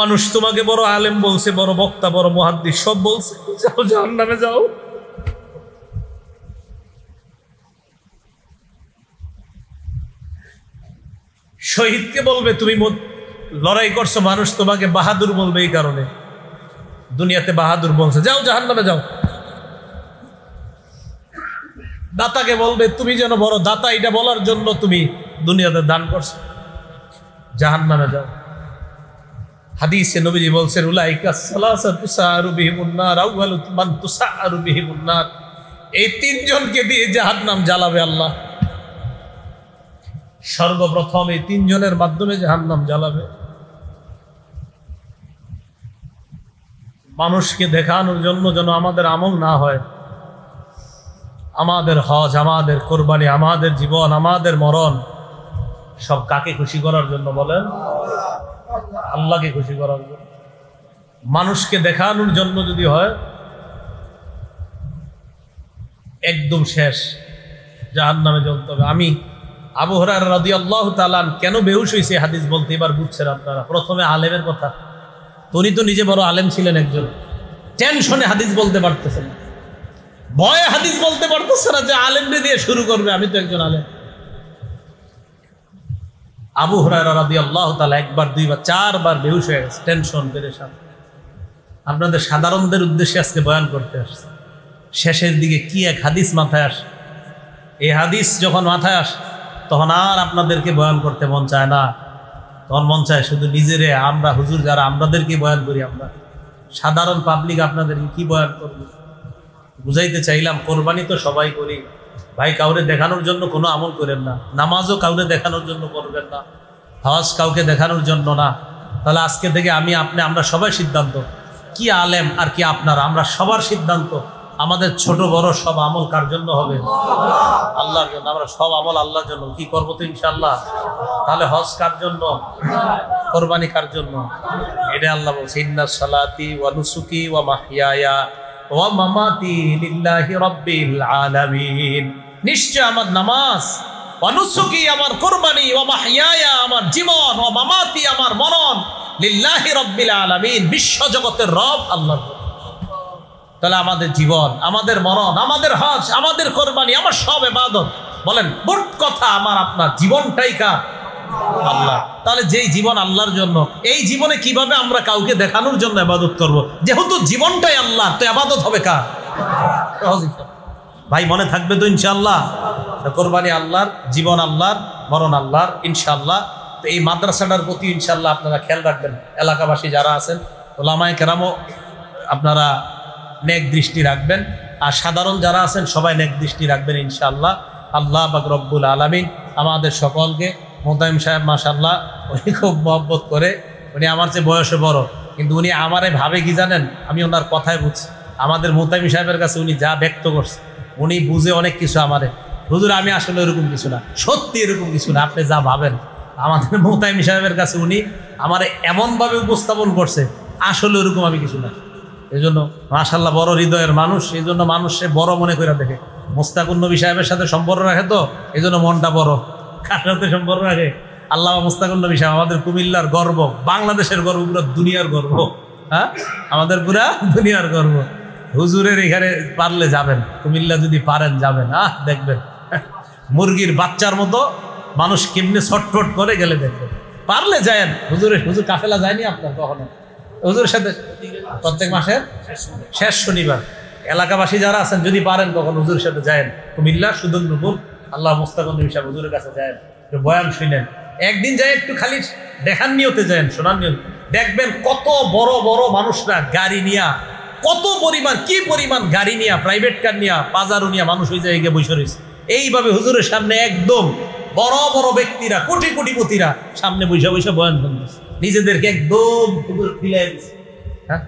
Speaker 1: মানুষ তোমাকে বড় আলেম বলছে, বড় বক্তা, বড় মুহাদ্দিস সব বলছে, যাও জাহান্নামে যাও। শহীদকে বলবে তুমি লড়াই করছো, মানুষ তোমাকে বাহাদুর বলবে এই কারণে, দুনিয়াতে বাহাদুর বলছে, যাও জাহান্নামে যাও। দাতাকে বলবে তুমি যেন বড় দাতা, এটা বলার জন্য তুমি দুনিয়াতে দান করছো, জাহান্নামে যাও। হাদিসে নবীজি বলছেন উলাইকা সালাসা তুসারু বিহিমুন নার আউয়ালু মান তুসারু বিহিমুন নার, এই তিনজনকে দিয়ে জাহান্নাম জ্বালাবে আল্লাহ। সর্বপ্রথম এই তিনজনের মাধ্যমে জাহান্নাম জ্বালাবে। মানুষকে দেখানোর জন্য যেন আমাদের আমল না হয়, আমাদের হজ, আমাদের কোরবানি, আমাদের জীবন, আমাদের মরণ সব কাকে খুশি করার জন্য বলেন? আল্লাহকে খুশি করার জন্য। মানুষকে দেখানোর জন্য যদি হয় একদম শেষ, জাহান্নামে জ্বলতে হবে। আমি আবু হুরায়রা রাদিয়াল্লাহু তাআলা কেন বেহুশ হয়েছে হাদিস বলতে এবার বুঝছেন আপনারা। প্রথমে আলেমের কথা, উনি তো নিজে বড় আলেম ছিলেন একজন, টেনশনে হাদিস বলতে পারতেছেন, ভয়ে হাদিস বলতে পারতেছে না যে আলেমদের দিয়ে শুরু করবে, আমি তো একজন আলেম। আবু হুরায়রা রাদিয়াল্লাহু তাআলা একবার, দুইবার, চারবার বেহুশ হয়ে গেছে, টেনশন পেরেশান। আপনাদের সাধারণদের উদ্দেশ্যে আজকে বয়ান করতে আসছে। শেষের দিকে কি এক হাদিস মাথায় আসে, এই হাদিস যখন মাথায় আসে তখন আর আপনাদেরকে বয়ান করতে মন চায় না, তখন মন চায় শুধু নিজেরে, আমরা হুজুর যারা আমাদেরকে বয়ান করি, আমরা সাধারণ পাবলিক আপনাদেরকে কি বয়ান করবো। বুঝাইতে চাইলাম কোরবানি তো সবাই করি ভাই, কাউরে দেখানোর জন্য কোনো আমল করেন না, নামাজও কাউরে দেখানোর জন্য করবেন না, হজ কাউকে দেখানোর জন্য না। তাহলে আজকে থেকে আমি, আপনি, আমরা সবাই সিদ্ধান্ত, কি আলেম আর কি আপনারা, আমরা সবার সিদ্ধান্ত আমাদের ছোট বড় সব আমল কার জন্য হবে? আল্লাহর জন্য। আমরা সব আমল আল্লাহর জন্য কি করবো তো ইনশাআল্লাহ। তাহলে হজ কার জন্য, কোরবানি কার জন্য? এটা আল্লাহ বলছে ইন্না সালাতি ওয়া নুসুকি ওয়া মাহইয়ায়া ওয়া মামাতি লিল্লাহি রাব্বিল আলামিন, নিশ্চয় আমার নামাজ, ওয়া নুসুকি আমার কোরবানি, ওয়া মাহইয়ায়া আমার জীবন, ওয়া মামাতি আমার মরণ, লিল্লাহি রাব্বিল আলামিন বিশ্ব জগতের রব আল্লাহ। তাহলে আমাদের জীবন, আমাদের মরণ, আমাদের হজ, আমাদের কোরবানি, আমার সব ইবাদত, বলেন মোট কথা আমার আপনার জীবনটাই কার? আল্লাহ। তাহলে যেই জীবন আল্লাহর জন্য, এই জীবনে কিভাবে আমরা কাউকে দেখানোর জন্য ইবাদত করব? যেহেতু জীবনটাই আল্লাহ, তো ইবাদত হবে কার? ভাই মনে থাকবে তো ইনশাআল্লাহ। কোরবানি আল্লাহর, জীবন আল্লাহর, মরণ আল্লাহর ইনশাআল্লাহ। তো এই মাদ্রাসাটার প্রতি ইনশাআল্লাহ আপনারা খেয়াল রাখবেন, এলাকাবাসী যারা আছেন, ওলামায়ে কেরামও আপনারা নেক দৃষ্টি রাখবেন, আর সাধারণ যারা আছেন সবাই নেক দৃষ্টি রাখবেন ইনশাআল্লাহ। আল্লাহ পাক রব্বুল আলামিন আমাদের সকলকে, মোতায়েম সাহেব মাশাআল্লাহ উনি খুব মহব্বত করে, উনি আমার চেয়ে বয়সে বড়, কিন্তু উনি আমারে ভাবে কি জানেন, আমি ওনার কথায় বুঝছি। আমাদের মোতায়েম সাহেবের কাছে উনি যা ব্যক্ত করছে, উনি বুঝে অনেক কিছু আমারে, হুজুর আমি আসলে এরকম কিছু না, সত্যি এরকম কিছু না, আপনি যা ভাবেন। আমাদের মোতায়েম সাহেবের কাছে উনি আমারে এমনভাবে উপস্থাপন করছে, আসলে ওরকম আমি কিছু না। এই জন্য মাশাআল্লাহ বড় হৃদয়ের মানুষ, এই জন্য মানুষে বড় মনে করে দেখে। মুস্তাকুন নবী সাহেবের সাথে সম্পর্ক রাখে, তো এই জন্য মনটা বড়। কার সাথে সম্পর্ক রাখে? আল্লাহ মুস্তাকুন নবী সাহেব, আমাদের কুমিল্লার গর্ব, বাংলাদেশের গর্ব, পুরো দুনিয়ার গর্ব। হ্যাঁ, আমাদের পুরা দুনিয়ার গর্ব। হুজুরের এখানে পারলে যাবেন, কুমিল্লা যদি পারেন যাবেন, দেখবেন মুরগির বাচ্চার মতো মানুষ কেমনে ছটফট করে, গেলে দেখবেন। পারলে যায়েন, হুজুর কাফেলা যায়নি আপনার কখনো? হুজুরের সাথে প্রত্যেক মাসের শেষ শনিবার এলাকাবাসী যারা আছেন যদি পারেন কখন হুজুরের সাথে যায়েন, কুমিল্লা সুদুন্নপুর আল্লাহ মুস্তাকুন নবী সাহেব হুজুরের কাছে যায়েন, বয়ান শুনেন। একদিন যাই একটু খালি দেখার নিয়তে যায়েন, শোনার নিয়ত, দেখবেন কত বড় বড় মানুষরা গাড়ি নিয়া, কত পরিমাণ, কি পরিমাণ গাড়ি নিয়া, প্রাইভেট কার নিয়া, বাজারও নিয়া মানুষ ওই জায়গায় বসে রয়েছে। এইভাবে হুজুরের সামনে একদম বড় বড় ব্যক্তিরা, কোটি কোটিপতিরা সামনে বসে বসে বয়ান শুনতেছে, নিজেদেরকে একদম হুজুর ফিলাই দিচ্ছে। হ্যাঁ,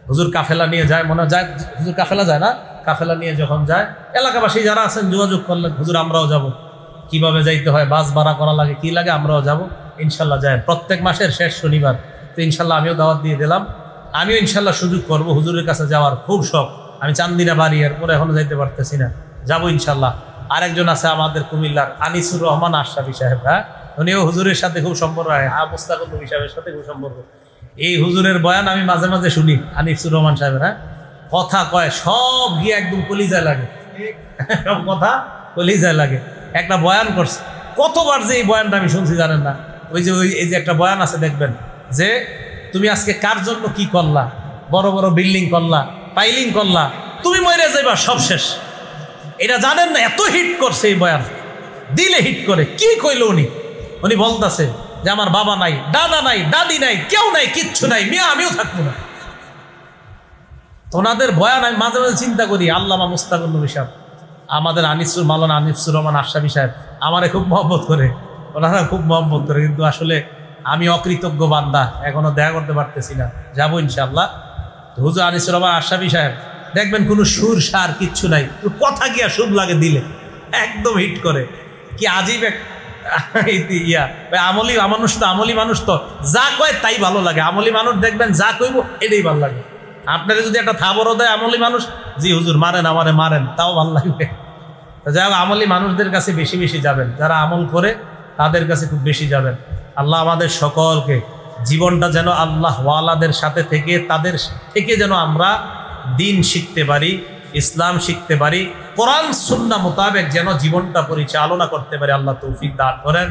Speaker 1: হুজুর কাফেলা নিয়ে যায়, মনে যায় হুজুর কাফেলা যায় না, কাফেলা নিয়ে যখন যায় এলাকাবাসী যারা আছেন যোগাযোগ করলেন, হুজুর আমরাও যাব, কিভাবে যাইতে হয়, বাস ভাড়া করা লাগে, কি লাগে, আমরাও যাব ইনশাল্লাহ। যায় প্রত্যেক মাসের শেষ শনিবার। তো ইনশাল্লাহ আমিও দাওয়াত দিয়ে দিলাম, আমিও ইনশাল্লাহ সুযোগ করবো। হুজুরের কাছে যাওয়ার খুব শখ, আমি চান্দিনা বাড়ি, এরপরে এখনো যাইতে পারতেছি না, যাবো ইনশাল্লাহ। আরেকজন আছে আমাদের কুমিল্লার আনিসুর রহমান আশরাফি সাহেব, হ্যাঁ, উনিও হুজুরের সাথে খুব সম্পর্ক রাখে, মুস্তাকুন নবী সাহেবের সাথে খুব সম্পর্ক। এই হুজুরের বয়ান আমি মাঝে মাঝে শুনি, আনিসুর রহমান সাহেবের। হ্যাঁ, কথা কয় সব গিয়ে একদম কলিজায় লাগে, সব কথা কলিজায় লাগে। একটা বয়ান করছে, কতবার যে এই বয়ানটা আমি শুনছি জানেন না। এই যে একটা বয়ান আছে দেখবেন যে তুমি আজকে কার জন্য কি করলা, বড় বড় বিল্ডিং করলা, পাইলিং করলা, তুমি মরে যাইবা, সব শেষ। এটা জানেন না, এত হিট করছে এই বয়ান, দিলে হিট করে। কি কইল উনি বলতেছে যে আমার বাবা নাই, দাদা নাই, দাদি নাই, কেউ নাই, কিচ্ছু নাই, মিয়া আমিও থাকবো না। ওনাদের বয়ান আমি মাঝে মাঝে চিন্তা করি, আল্লামা মুস্তাকুর নবী সাহেব, আমাদের মাওলানা আনিসুর রহমান আশরাফি সাহেব আমারে খুব মহব্বত করে, ওনারা খুব মহব্বত করে, কিন্তু আসলে আমি অকৃতজ্ঞ বান্দা, এখনো দেখা করতে পারতেছি না। যাবো ইনশাআল্লাহ। হুজুর আনিসুর রহমান আশরাফি সাহেব দেখবেন কোনো সুর সার কিচ্ছু নাই, কথা গিয়া শুভ লাগে, দিলে একদম হিট করে। কি আজীব এক ইয়া, আমলি মানুষ তো, আমলি মানুষ তো যা কয় তাই ভালো লাগে। আমলি মানুষ দেখবেন যা কইব এটাই ভালো লাগে। আপনারা যদি একটা থাবরও দেয় আমলি মানুষ, জি হুজুর মারেন, আমারে মারেন, তাও ভালো লাগবে। যাই হোক, আমলি মানুষদের কাছে বেশি বেশি যাবেন, যারা আমল করে তাদের কাছে খুব বেশি যাবেন। আল্লাহ আমাদের সকলকে জীবনটা যেন আল্লাহ ওয়ালাদের সাথে থেকে, তাদের থেকে যেন আমরা দিন শিখতে পারি, ইসলাম শিখতে পারি, কোরআন সুন্নাহ মোতাবেক যেন জীবনটা পরিচালনা করতে পারি। আল্লাহ তৌফিক দান করেন।